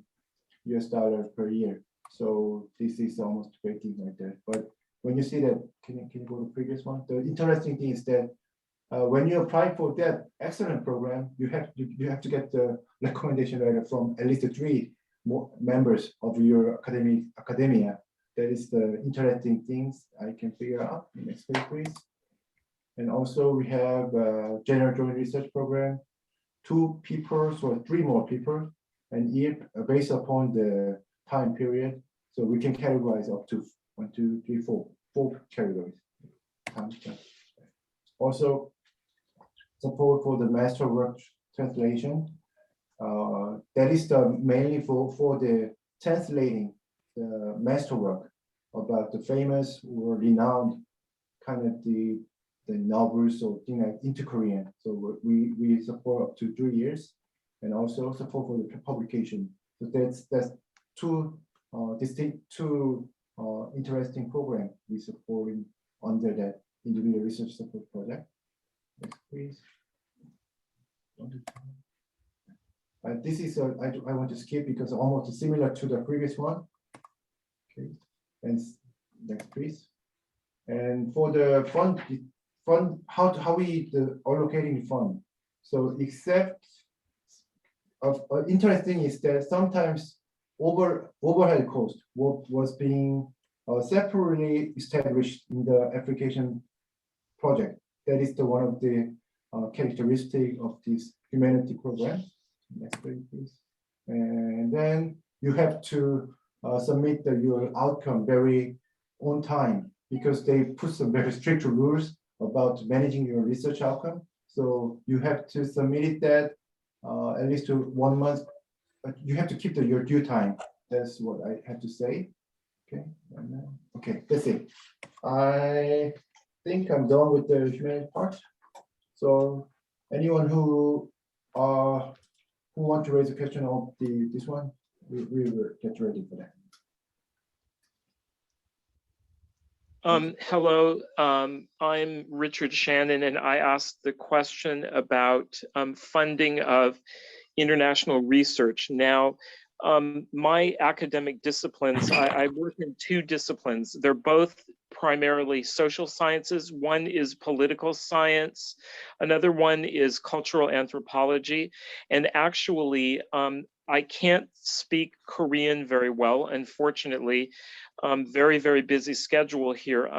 US dollars per year. So this is almost breaking like that. But when you see that, can you go to the previous one? The interesting thing is that when you apply for that excellent program, you have to get the recommendation letter from at least 3 more members of your academia. That is the interesting things I can figure out. Next page, please. And also we have a general joint research program, 2 people, so 3 more people, and based upon the time period, so we can categorize up to 1, 2, 3, 4 categories. Also, support for the master work translation. That is mainly for the translating the master work about the famous or renowned kind of the novels or things like into Korean. So we support up to 3 years, and also support for the publication. So that's 2 distinct, interesting program we supporting under that individual research support project. Next, please. This is I want to skip because almost similar to the previous one. Okay, and next, please. And for the fund, how we allocating the fund. So except of interesting is that sometimes overhead cost was being separately established in the application project. That is the one of the characteristic of this humanity program. Next page, please. And then you have to submit your outcome very on time because they put some very strict rules about managing your research outcome. So you have to submit that at least to 1 month, but you have to keep your due time. That's what I have to say. Okay, okay, that's it. I think I'm done with the humanity part. So anyone who want to raise a question on this one, we will get ready for that. Hello, I'm Richard Shannon, and I asked the question about funding of international research. Now, my academic disciplines, I work in 2 disciplines. They're both primarily social sciences. One is political science. Another one is cultural anthropology. And actually, I can't speak Korean very well, unfortunately. Very, very busy schedule here.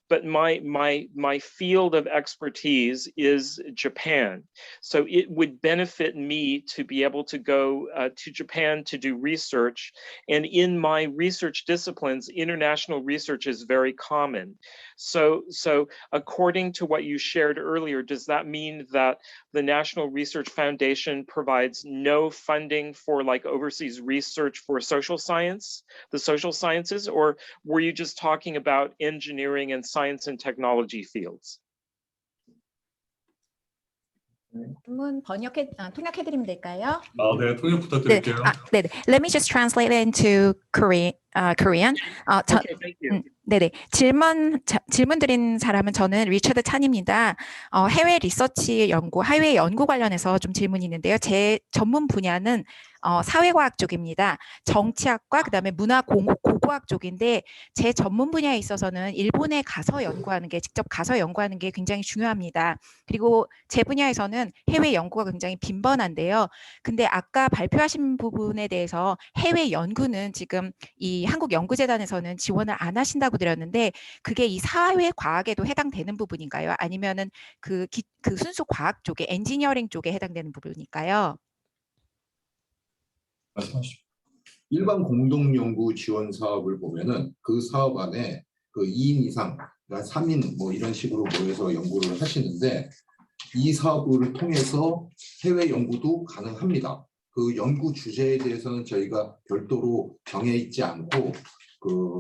But my field of expertise is Japan. So it would benefit me to be able to go to Japan to do research. And in my research disciplines, international research is very common. So according to what you shared earlier, does that mean that the National Research Foundation provides no funding for like overseas research for social science, the social sciences, or were you just talking about engineering and science and technology fields? 통역해 드리면 될까요? 네, 통역 부탁드릴게요. 네. Let me just translate it into Korean. Okay, thank you. 네네. 질문 드린 사람은 저는 리처드 찬입니다. 해외 리서치 연구, 해외 연구 관련해서 좀 질문이 있는데요. 제 전문 분야는 사회과학 쪽입니다. 정치학과 그다음에 문화고고학 쪽인데 제 전문 분야에 있어서는 일본에 가서 연구하는 게 직접 가서 연구하는 게 굉장히 중요합니다. 그리고 제 분야에서는 해외 연구가 굉장히 빈번한데요. 근데 아까 발표하신 부분에 대해서 해외 연구는 지금 이 한국연구재단에서는 지원을 안 하신다고 드렸는데 그게 이 사회과학에도 해당되는 부분인가요? 아니면은 그 순수 과학 쪽에 엔지니어링 쪽에 해당되는 부분일까요? 말씀하십시오. 일반 공동연구 지원 사업을 보면은 그 사업 안에 그 2인 이상, 그러니까 3인 뭐 이런 식으로 모여서 연구를 하시는데 이 사업을 통해서 해외 연구도 가능합니다. 그 연구 주제에 대해서는 저희가 별도로 정해 있지 않고 그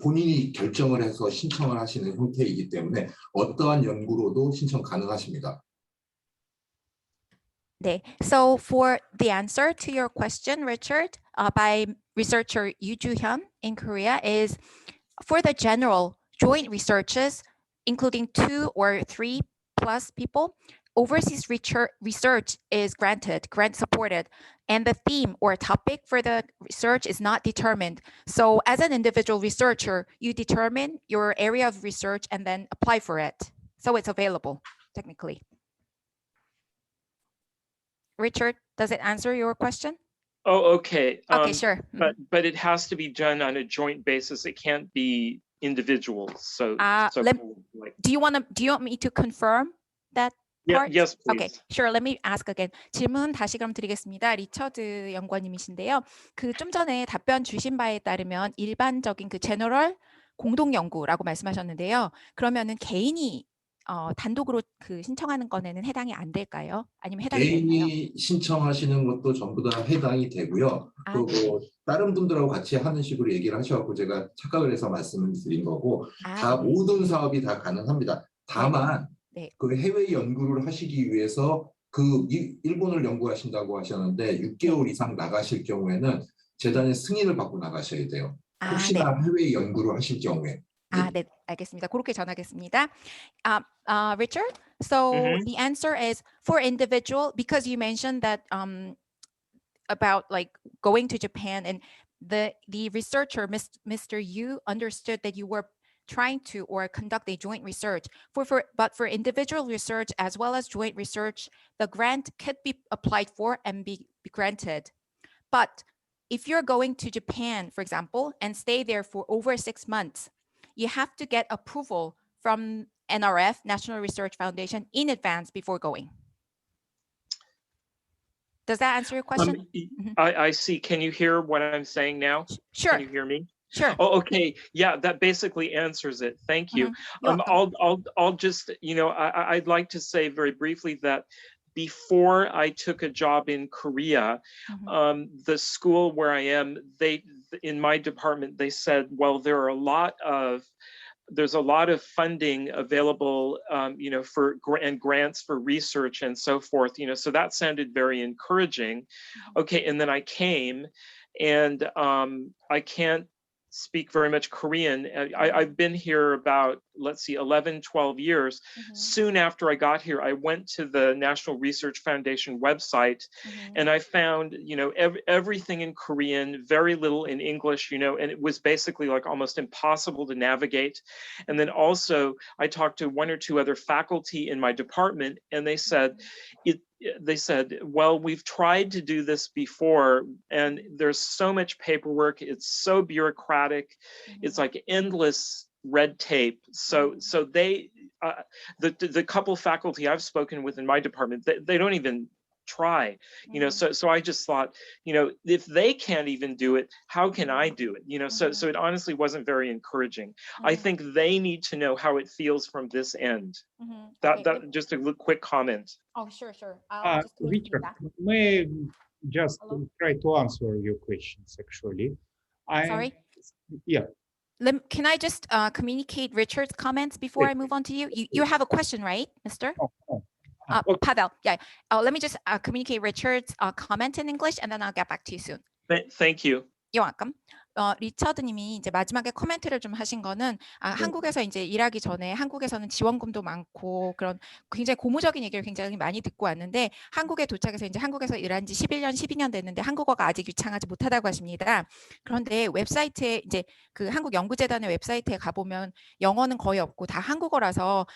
본인이 결정을 해서 신청을 하시는 형태이기 때문에 어떠한 연구로도 신청 가능하십니다. 네. So for the answer to your question, Richard, by researcher Yoo Joo-hyun in Korea is for the general joint researches, including 2 or 3 plus people, overseas research is grant supported, and the theme or topic for the research is not determined. So as an individual researcher, you determine your area of research and then apply for it. So it's available technically. Richard, does it answer your question? Oh, okay. Okay, sure. But it has to be done on a joint basis. It can't be individuals. So, do you want me to confirm that part? Yes, please. Okay, sure. Let me ask again. 질문 다시 그럼 드리겠습니다. 리처드 연구원님이신데요. 그 좀 전에 답변 주신 바에 따르면 일반적인 그 제너럴 공동 연구라고 말씀하셨는데요. 그러면은 개인이 단독으로 그 신청하는 건에는 해당이 안 될까요? 아니면 해당이 될까요? 개인이 신청하시는 것도 전부 다 해당이 되고요. 그리고 다른 분들하고 같이 하는 식으로 얘기를 하셔갖고 제가 착각을 해서 말씀을 드린 거고 다 모든 사업이 다 가능합니다. 다만 그 해외 연구를 하시기 위해서 그 일본을 연구하신다고 하셨는데 6개월 이상 나가실 경우에는 재단의 승인을 받고 나가셔야 돼요. 혹시나 해외 연구를 하실 경우에. 네, 알겠습니다. 그렇게 전하겠습니다. Richard, so the answer is for individual, because you mentioned that about like going to Japan, and the researcher, Mr. Yu, understood that you were trying to or conduct a joint research. But for individual research as well as joint research, the grant could be applied for and be granted. But if you're going to Japan, for example, and stay there for over 6 months, you have to get approval from NRF, National Research Foundation, in advance before going. Does that answer your question? I see. Can you hear what I'm saying now? Sure. Can you hear me? Sure. Oh, okay. Yeah, that basically answers it. Thank you. I'll just, I'd like to say very briefly that before I took a job in Korea, the school where I am, in my department, they said, well, there's a lot of funding available, for grants for research and so forth, so that sounded very encouraging. Okay, and then I came, and I can't speak very much Korean. I've been here about, let's see, 11, 12 years. Soon after I got here, I went to the National Research Foundation website, and I found, everything in Korean, very little in English, and it was basically like almost impossible to navigate. And then also I talked to one or two other faculty in my department, and they said, well, we've tried to do this before, and there's so much paperwork. It's so bureaucratic. It's like endless red tape. So they, the couple faculty I've spoken with in my department, they don't even try, so I just thought, if they can't even do it, how can I do it? So it honestly wasn't very encouraging. I think they need to know how it feels from this end. That just a quick comment. Oh, sure. I'll just Richard, may I just try to answer your questions, actually. Sorry? Yeah. Can I just communicate Richard's comments before I move on to you? You have a question, right, Mr.? Pavel, yeah. Let me just communicate Richard's comment in English, and then I'll get back to you soon. Thank you. You're welcome. 리처드님이 이제 마지막에 코멘트를 좀 하신 거는 한국에서 이제 일하기 전에 한국에서는 지원금도 많고 그런 굉장히 고무적인 얘기를 굉장히 많이 듣고 왔는데 한국에 도착해서 이제 한국에서 일한 지 11년, 12년 됐는데 한국어가 아직 유창하지 못하다고 하십니다. 그런데 웹사이트에 이제 그 한국연구재단의 웹사이트에 가보면 영어는 거의 없고 다 한국어라서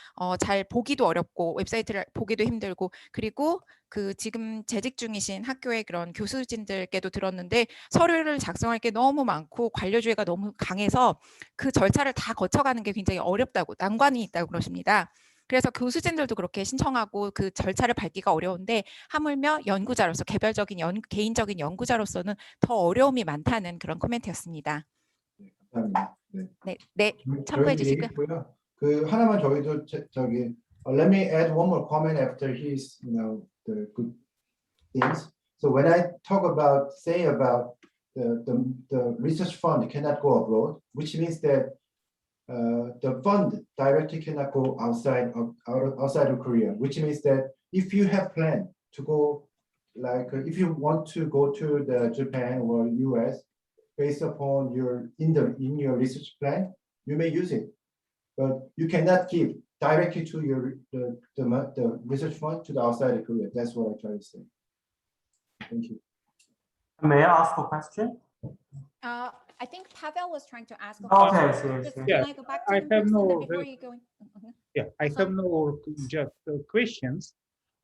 잘 보기도 어렵고 웹사이트를 보기도 힘들고 그리고 그 지금 재직 중이신 학교의 그런 교수진들께도 들었는데 서류를 작성할 게 너무 많고 관료주의가 너무 강해서 그 절차를 다 거쳐가는 게 굉장히 어렵다고 난관이 있다고 그러십니다. 그래서 교수진들도 그렇게 신청하고 그 절차를 밟기가 어려운데 하물며 연구자로서 개별적인 개인적인 연구자로서는 더 어려움이 많다는 그런 코멘트였습니다. 감사합니다. 네, 참고해 주시고요. 그 하나만 저희도 let me add one more comment after his, the good things. So when I talk about the research fund cannot go abroad, which means that the fund directly cannot go outside of Korea, which means that if you have planned to go, like if you want to go to the Japan or US based upon your in your research plan, you may use it, but you cannot give directly to the research fund to the outside of Korea. That's what I try to say. Thank you. May I ask a question? I think Pavel was trying to ask a question. Okay, yeah, can I go back to I him have first, no, and then before you go? Yeah, I have no just questions.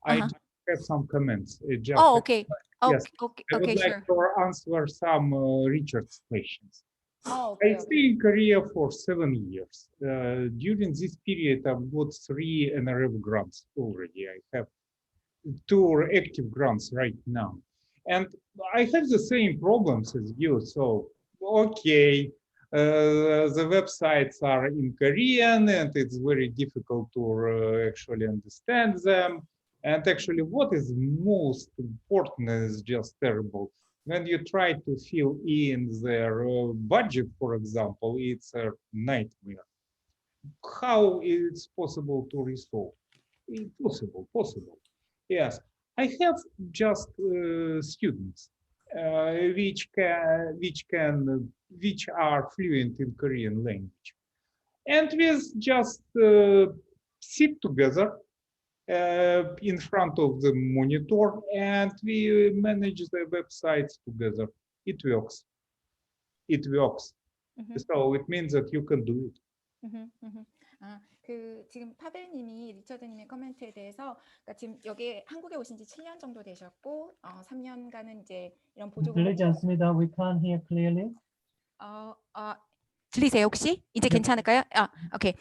I just have some comments. Okay. Yes, Okay, I would like sure. to answer some Richard's questions. Okay, I stayed in Korea for 7 years. During this period, I've got 3 NRF grants already. I have 2 active grants right now. And I have the same problems as you. So, okay, the websites are in Korean and it's very difficult to actually understand them. And actually, what is most important is just terrible. When you try to fill in their budget, for example, it's a nightmare. How it's possible to resolve? Possible. Yes, I have just students which are fluent in Korean language, and we just sit together in front of the monitor and we manage the websites together. It works. So it means that you can do it. 그 지금 파벨님이 리처드님의 코멘트에 대해서 그러니까 지금 여기 한국에 오신 지 7년 정도 되셨고 3년간은 이제 이런 보조금 들리지 않습니다. We can't hear clearly. 들리세요 혹시? 이제 괜찮을까요? 오케이.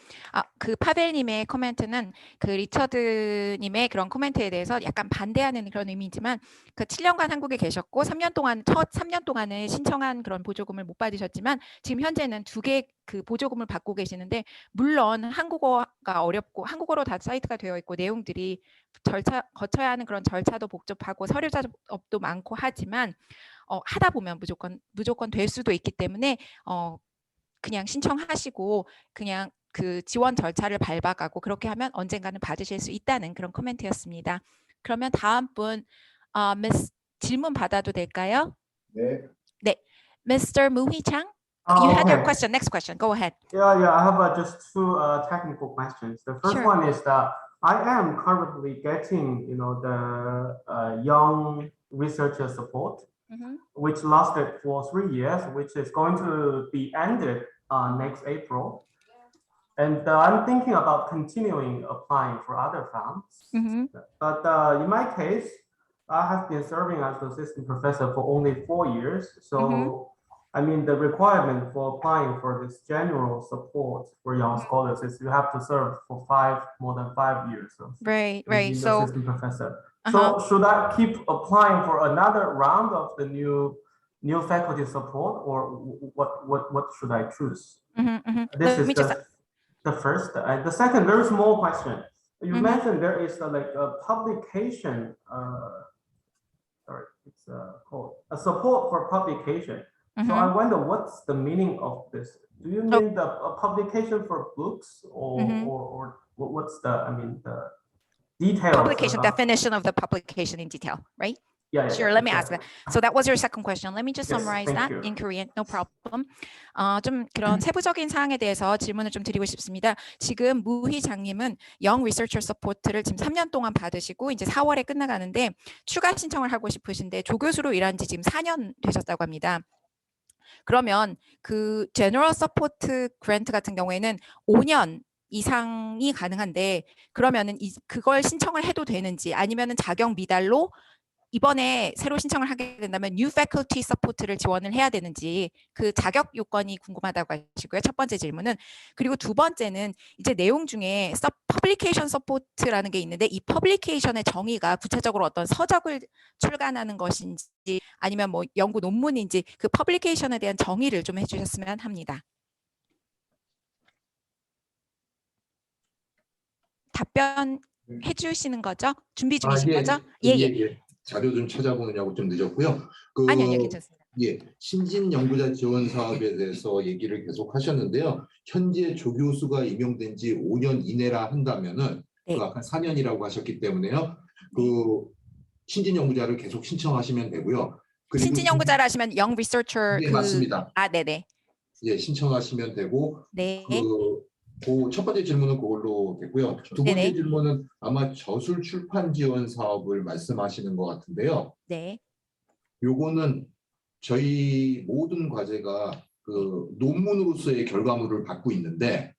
그 파벨님의 코멘트는 그 리처드님의 그런 코멘트에 대해서 약간 반대하는 그런 의미이지만 그 7년간 한국에 계셨고 3년 동안 첫 3년 동안은 신청한 그런 보조금을 못 받으셨지만 지금 현재는 2개 그 보조금을 받고 계시는데 물론 한국어가 어렵고 한국어로 다 사이트가 되어 있고 내용들이 거쳐야 하는 그런 절차도 복잡하고 서류 작업도 많고 하지만 하다 보면 무조건 될 수도 있기 때문에 그냥 신청하시고 그냥 그 지원 절차를 밟아가고 그렇게 하면 언젠가는 받으실 수 있다는 그런 코멘트였습니다. 그러면 다음 분 질문 받아도 될까요? 네. 네, Mr. Muhi-chang, you had your question. Next question. Go ahead. Yeah, I have just two technical questions. The first one is that I am currently getting, the young researcher support, which lasted for 3 years, which is going to be ended next April. And I'm thinking about continuing applying for other funds. But in my case, I have been serving as the assistant professor for only 4 years. So, I mean, the requirement for applying for this general support for young scholars is you have to serve for more than 5 years. Right. So, assistant professor. So should I keep applying for another round of the new faculty support, or what should I choose? This is the first. The second, very small question. You mentioned there is a publication. Sorry, it's called a support for publication. So I wonder what's the meaning of this. Do you mean a publication for books, or what's the details? Publication definition of the publication in detail, right? Yeah. Sure. Let me ask that. So that was your second question. Let me just Yes, summarize thank that you. in Korean. No problem. 좀 그런 세부적인 사항에 대해서 질문을 좀 드리고 싶습니다. 지금 무희 장님은 Young Researcher Support를 지금 3년 동안 받으시고 이제 4월에 끝나가는데 추가 신청을 하고 싶으신데 조교수로 일한 지 지금 4년 되셨다고 합니다. 그러면 그 General Support Grant 같은 경우에는 5년 이상이 가능한데 그러면은 그걸 신청을 해도 되는지 아니면은 자격 미달로 이번에 새로 신청을 하게 된다면 New Faculty Support를 지원을 해야 되는지 그 자격 요건이 궁금하다고 하시고요. 첫 번째 질문은. 그리고 두 번째는 이제 내용 중에 Publication Support라는 게 있는데 이 Publication의 정의가 구체적으로 어떤 서적을 출간하는 것인지 아니면 뭐 연구 논문인지 그 Publication에 대한 정의를 좀 해주셨으면 합니다. 답변해 주시는 거죠? 준비 중이신 거죠? 예. 자료 좀 찾아보느냐고 좀 늦었고요. 아니요, 괜찮습니다. 신진 연구자 지원 사업에 대해서 얘기를 계속 하셨는데요. 현재 조교수가 임용된 지 5년 이내라 한다면은 그 아까 4년이라고 하셨기 때문에요. 그 신진 연구자를 계속 신청하시면 되고요. 그리고 신진 연구자를 하시면 Young Researcher 네, 맞습니다. 네네. 예, 신청하시면 되고 네. 그 첫 번째 질문은 그걸로 됐고요. 두 번째 질문은 아마 저술 출판 지원 사업을 말씀하시는 것 같은데요. 네. 요거는 저희 모든 과제가 그 논문으로서의 결과물을 받고 있는데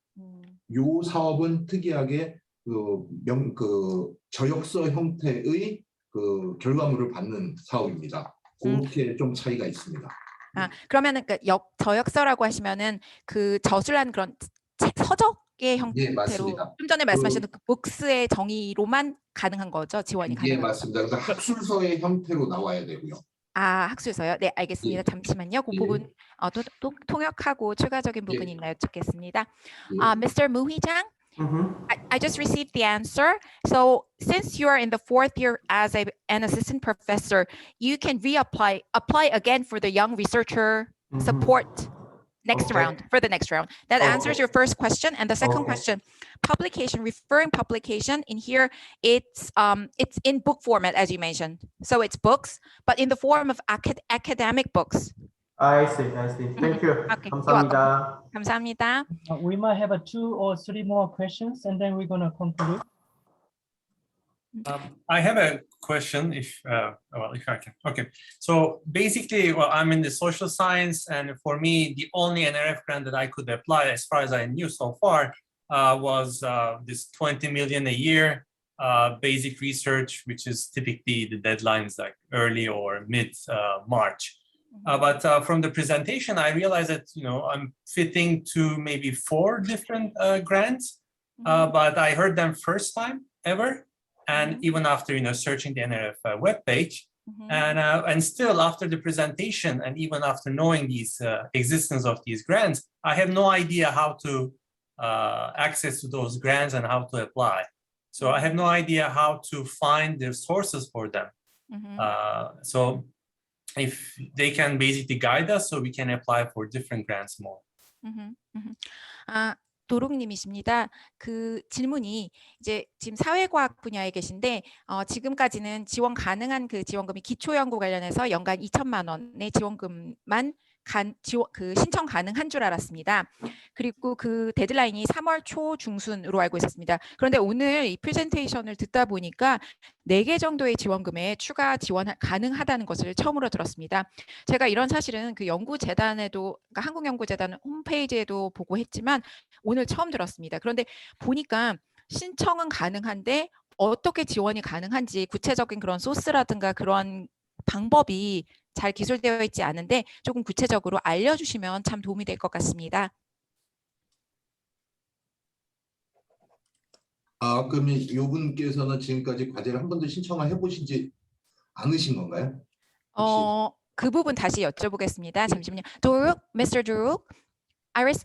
요 사업은 특이하게 그 저역서 형태의 그 결과물을 받는 사업입니다. 그렇게 좀 차이가 있습니다. 그러면은 그 저역서라고 하시면은 그 저술한 그런 서적의 형태로 맞습니다. 좀 전에 말씀하신 그 북스의 정의로만 가능한 거죠? 지원이 가능한 거죠? 맞습니다. 그래서 학술서의 형태로 나와야 되고요. 학술서요? 네, 알겠습니다. 잠시만요. 그 부분 통역하고 추가적인 부분이 있나요? 여쭙겠습니다. Mr. Muhi-chang, I just received the answer. So since you are in the 4th year as an assistant professor, you can apply again for the young researcher support next round, for the next round. That answers your first question. And the second question, publication, referring publication in here, it's in book format, as you mentioned. So it's books, but in the form of academic books. I see. Thank you. Okay, 감사합니다. 감사합니다. We might have 2 or 3 more questions, and then we're going to conclude. I have a question, if I can. Okay, so basically, I'm in the social science, and for me, the only NRF grant that I could apply, as far as I knew so far, was this 20 million a year basic research, which is typically the deadlines like early or mid March. But from the presentation, I realized that, you know, I'm fitting to maybe 4 different grants, but I heard them first time ever. And even after, you know, searching the NRF webpage, and still after the presentation, and even after knowing these existence of these grants, I have no idea how to access to those grants and how to apply. So I have no idea how to find the sources for them. So if they can basically guide us, so we can apply for different grants more. 도롱님이십니다. 그 질문이 이제 지금 사회과학 분야에 계신데 지금까지는 지원 가능한 그 지원금이 기초연구 관련해서 연간 2천만 원의 지원금만 신청 가능한 줄 알았습니다. 그리고 그 데드라인이 3월 초 중순으로 알고 있었습니다. 그런데 오늘 이 프레젠테이션을 듣다 보니까 4개 정도의 지원금에 추가 지원 가능하다는 것을 처음으로 들었습니다. 제가 이런 사실은 그 연구재단에도, 그러니까 한국연구재단 홈페이지에도 보고 했지만 오늘 처음 들었습니다. 그런데 보니까 신청은 가능한데 어떻게 지원이 가능한지 구체적인 그런 소스라든가 그런 방법이 잘 기술되어 있지 않은데 조금 구체적으로 알려주시면 참 도움이 될 것 같습니다. 그러면 이분께서는 지금까지 과제를 한 번도 신청을 해보시지 않으신 건가요? 그 부분 다시 여쭤보겠습니다. 잠시만요. 도룩, Mr. 도룩, Iris,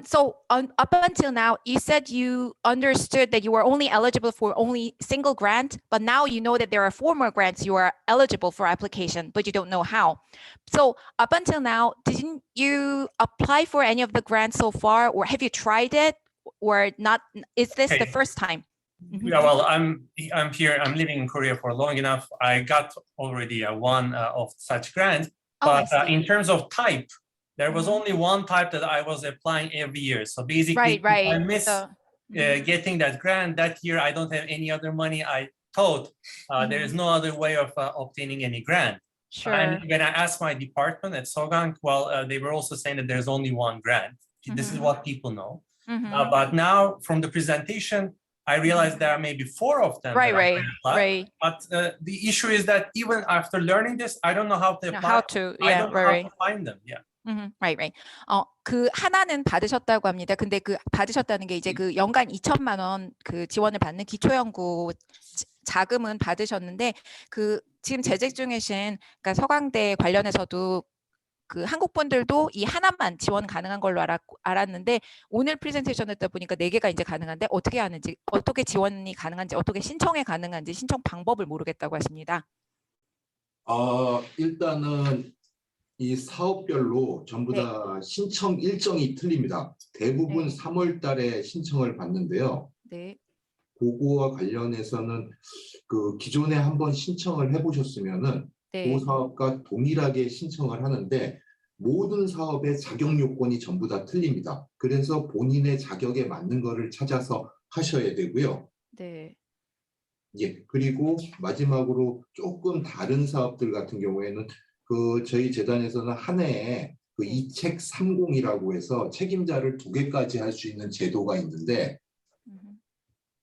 so up until now, you said you understood that you were only eligible for only single grant, but now you know that there are 4 more grants you are eligible for application, but you don't know how. So up until now, didn't you apply for any of the grants so far, or have you tried it, or not? Is this the first time? Yeah, well, I'm here. I'm living in Korea for long enough. I got already one of such grants, but in terms of type, there was only one type that I was applying every year. So basically, if I miss getting that grant that year, I don't have any other money. I thought there is no other way of obtaining any grant. And when I asked my department at Sogang, well, they were also saying that there's only one grant. This is what people know. But now from the presentation, I realized there are maybe 4 of them. But the issue is that even after learning this, I don't know how to apply. I don't know how to find them. Yeah. Right. 그 하나는 받으셨다고 합니다. 근데 그 받으셨다는 게 이제 그 연간 2천만 원 그 지원을 받는 기초연구 자금은 받으셨는데 그 지금 재직 중이신 그러니까 서강대 관련해서도 그 한국 분들도 이 하나만 지원 가능한 걸로 알았는데 오늘 프레젠테이션 했다 보니까 4개가 이제 가능한데 어떻게 하는지, 어떻게 지원이 가능한지, 어떻게 신청이 가능한지 신청 방법을 모르겠다고 하십니다. 일단은 이 사업별로 전부 다 신청 일정이 틀립니다. 대부분 3월 달에 신청을 받는데요. 그거와 관련해서는 그 기존에 한번 신청을 해보셨으면은 그 사업과 동일하게 신청을 하는데 모든 사업의 자격 요건이 전부 다 틀립니다. 그래서 본인의 자격에 맞는 거를 찾아서 하셔야 되고요. 그리고 마지막으로 조금 다른 사업들 같은 경우에는 그 저희 재단에서는 한 해에 그 이책 30이라고 해서 책임자를 2개까지 할 수 있는 제도가 있는데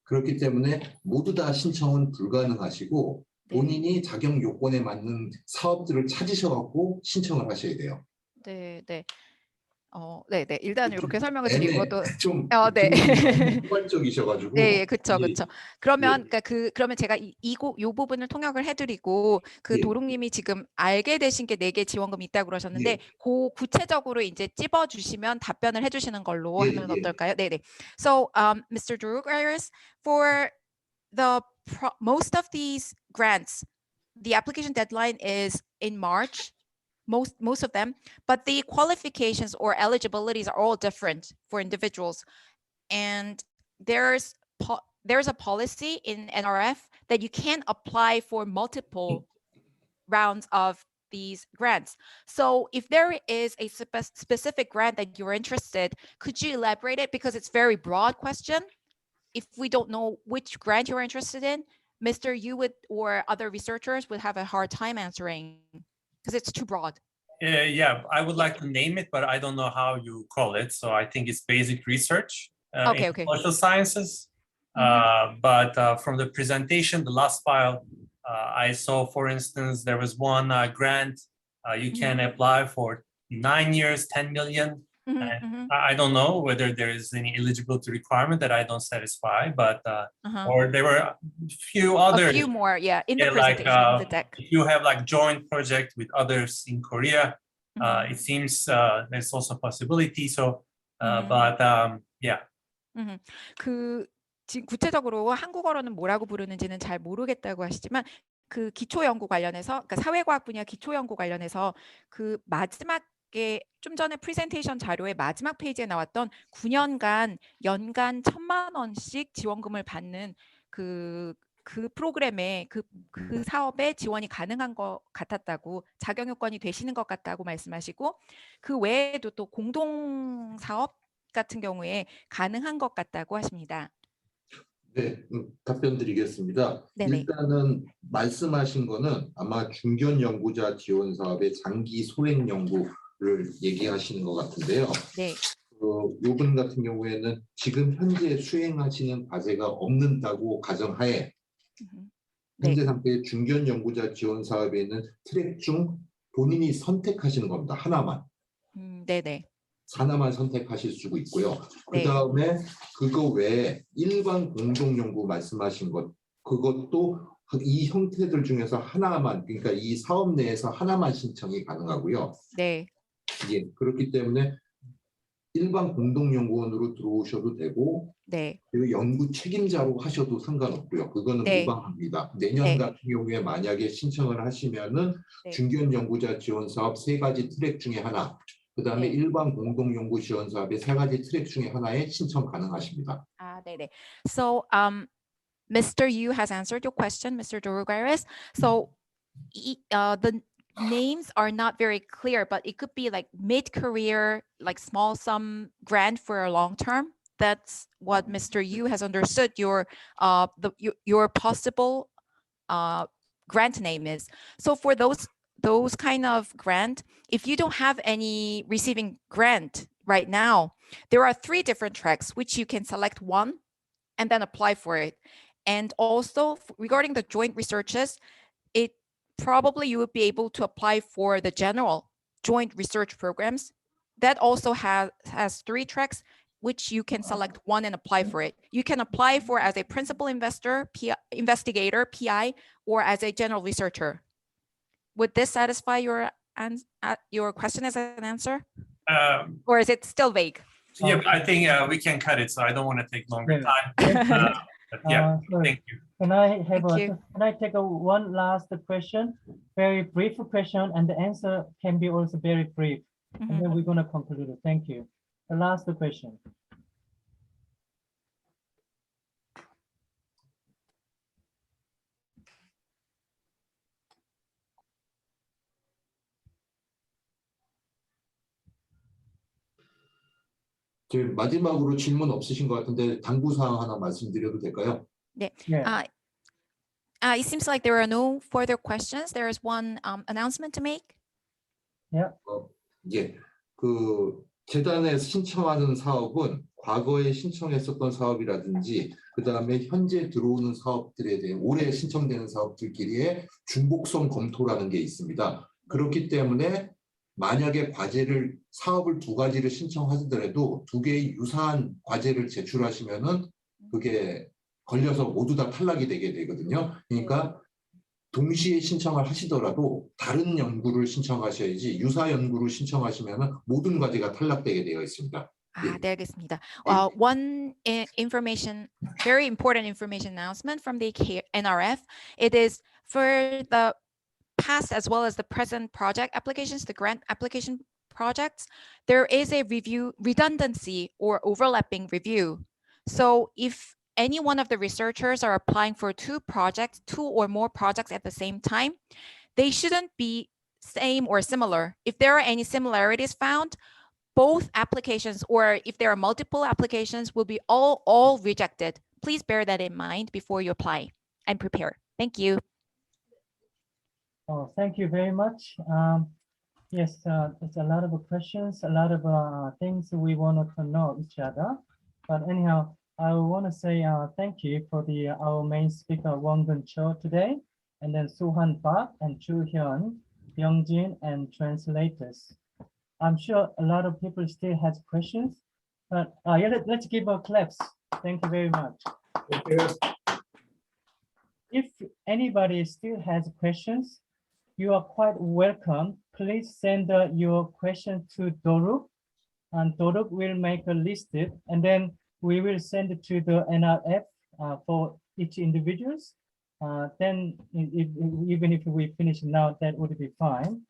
그렇기 때문에 모두 다 신청은 불가능하시고 본인이 자격 요건에 맞는 사업들을 찾으셔갖고 신청을 하셔야 돼요. 일단 이렇게 설명을 드리고 또 좀 일관적이셔가지고. 그렇죠. 그러면 그러면 제가 이 부분을 통역을 해드리고 그 도롱님이 지금 알게 되신 게 4개 지원금이 있다고 그러셨는데 그 구체적으로 이제 찝어주시면 답변을 해주시는 걸로 하면 어떨까요? So, Mr. Doruk, for the most of these grants, the application deadline is in March. Most of them, but the qualifications or eligibilities are all different for individuals. And there's a policy in NRF that you can't apply for multiple rounds of these grants. So if there is a specific grant that you're interested, could you elaborate it? Because it's a very broad question. If we don't know which grant you're interested in, Mr. Yu would, or other researchers would have a hard time answering because it's too broad. Yeah, I would like to name it, but I don't know how you call it. So I think it's basic research in social sciences. But from the presentation, the last file, I saw, for instance, there was one grant You can apply for 9 years, 10 million. And I don't know whether there is any eligibility requirement that I don't satisfy, but or there were a few other. A few more, yeah, in the like, presentation, in the deck. if you have like joint project with others in Korea, it seems there's also a possibility. So, but yeah. 그 지금 구체적으로 한국어로는 뭐라고 부르는지는 잘 모르겠다고 하시지만 그 기초 연구 관련해서, 그러니까 사회과학 분야 기초 연구 관련해서 그 마지막에 좀 전에 프레젠테이션 자료의 마지막 페이지에 나왔던 9년간 연간 1,000만 원씩 지원금을 받는 그 프로그램에 그 사업에 지원이 가능한 것 같았다고, 자격 요건이 되시는 것 같다고 말씀하시고, 그 외에도 또 공동 사업 같은 경우에 가능한 것 같다고 하십니다. 네, 답변 드리겠습니다. 네네. 일단은 말씀하신 거는 아마 중견 연구자 지원 사업의 장기 소액 연구를 얘기하시는 것 같은데요. 네. 요분 같은 경우에는 지금 현재 수행하시는 과제가 없는다고 가정하에 현재 상태의 중견 연구자 지원 사업에 있는 트랙 중 본인이 선택하시는 겁니다. 하나만. 네네. 하나만 선택하실 수가 있고요. 네. 그 다음에 그거 외에 일반 공동 연구 말씀하신 것, 그것도 이 형태들 중에서 하나만, 그러니까 이 사업 내에서 하나만 신청이 가능하고요. 네. 예, 그렇기 때문에 일반 공동 연구원으로 들어오셔도 되고, 네. 그리고 연구 책임자로 하셔도 상관없고요. 그거는 네. 무방합니다. 내년 네. 같은 경우에 만약에 신청을 하시면은 네. 중견 연구자 지원 사업 3가지 트랙 중에 하나, 그 다음에 네. 일반 공동 연구 지원 사업의 3가지 트랙 중에 하나에 신청 가능하십니다. 네네. So, Mr. Yu has answered your question, Mr. Dorogaris. So, the names are not very clear, but it could be like mid-career, like small sum grant for a long term. That's what Mr. Yu has understood your possible grant name is. So for those kind of grant, if you don't have any receiving grant right now, there are 3 different tracks which you can select one and then apply for it. And also regarding the joint researches, it probably you would be able to apply for the general joint research programs. That also has 3 tracks which you can select one and apply for it. You can apply for as a principal investor, investigator, PI, or as a general researcher. Would this satisfy your question as an answer? Or is it still vague? Yeah, I think we can cut it, so I don't want to take longer time. But yeah, thank you. Can I take one last question? Very brief question, and the answer can be also very brief. And then we're going to conclude it. Thank you. The last question. 지금 마지막으로 질문 없으신 것 같은데 당부 사항 하나 말씀드려도 될까요? 네. It seems like there are no further questions. There is one announcement to make. Yeah. 예, 그 재단에 신청하는 사업은 과거에 신청했었던 사업이라든지 그 다음에 현재 들어오는 사업들에 대해 올해 신청되는 사업들끼리의 중복성 검토라는 게 있습니다. 그렇기 때문에 만약에 사업을 2가지를 신청하더라도 2개의 유사한 과제를 제출하시면은 그게 걸려서 모두 다 탈락이 되게 되거든요. 그러니까 동시에 신청을 하시더라도 다른 연구를 신청하셔야지 유사 연구를 신청하시면은 모든 과제가 탈락되게 되어 있습니다. 네, 알겠습니다. One information, very important information announcement from the NRF. It is for the past as well as the present project applications, the grant application projects, there is a review redundancy or overlapping review. So if any one of the researchers are applying for 2 or more projects at the same time, they shouldn't be same or similar. If there are any similarities found, both applications, or if there are multiple applications, will be all rejected. Please bear that in mind before you apply and prepare. Thank you. Oh, thank you very much. Yes, it's a lot of questions, a lot of things we wanted to know each other. But anyhow, I want to say thank you for our main speaker, Wongun Cho today, and then Suhan Park and Chu Hyun Byungjin, and translators. I'm sure a lot of people still has questions, but yeah, let's give a claps. Thank you very much. Thank you. If anybody still has questions, you are quite welcome. Please send your question to Doruk, and Doruk will make a list, and then we will send it to the NRF for each individuals. Then even if we finish now, that would be fine.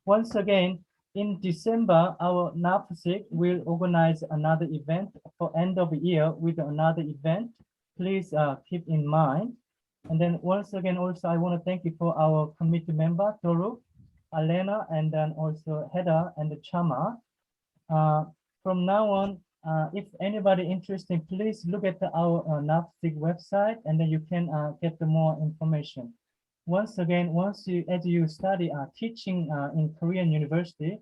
Once again, in December, our NAFSIK will organize another event for end of the year with another event. Please keep in mind. And then once again, also, I want to thank you for our committee member, Doruk, Alena, and then also Heda and Chama. From now on, if anybody interested, please look at our NAFSIK website, and then you can get the more information. Once again, as you study teaching in Korean university,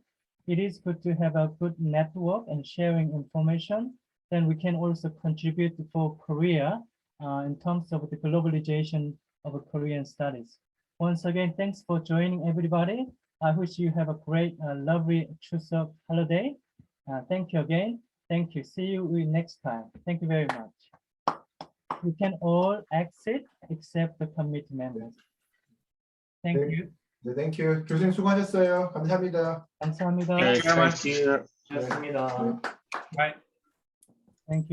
it is good to have a good network and sharing information. Then we can also contribute for Korea in terms of the globalization of Korean studies. Once again, thanks for joining, everybody. I wish you have a great, lovely Chuseok holiday. Thank you again. Thank you. See you next time. Thank you very much. You can all exit except the committee members. Thank you. 네, thank you. 교수님 수고하셨어요. 감사합니다. 감사합니다. Thank you very much. Thank you. 고맙습니다. Bye. Thank you.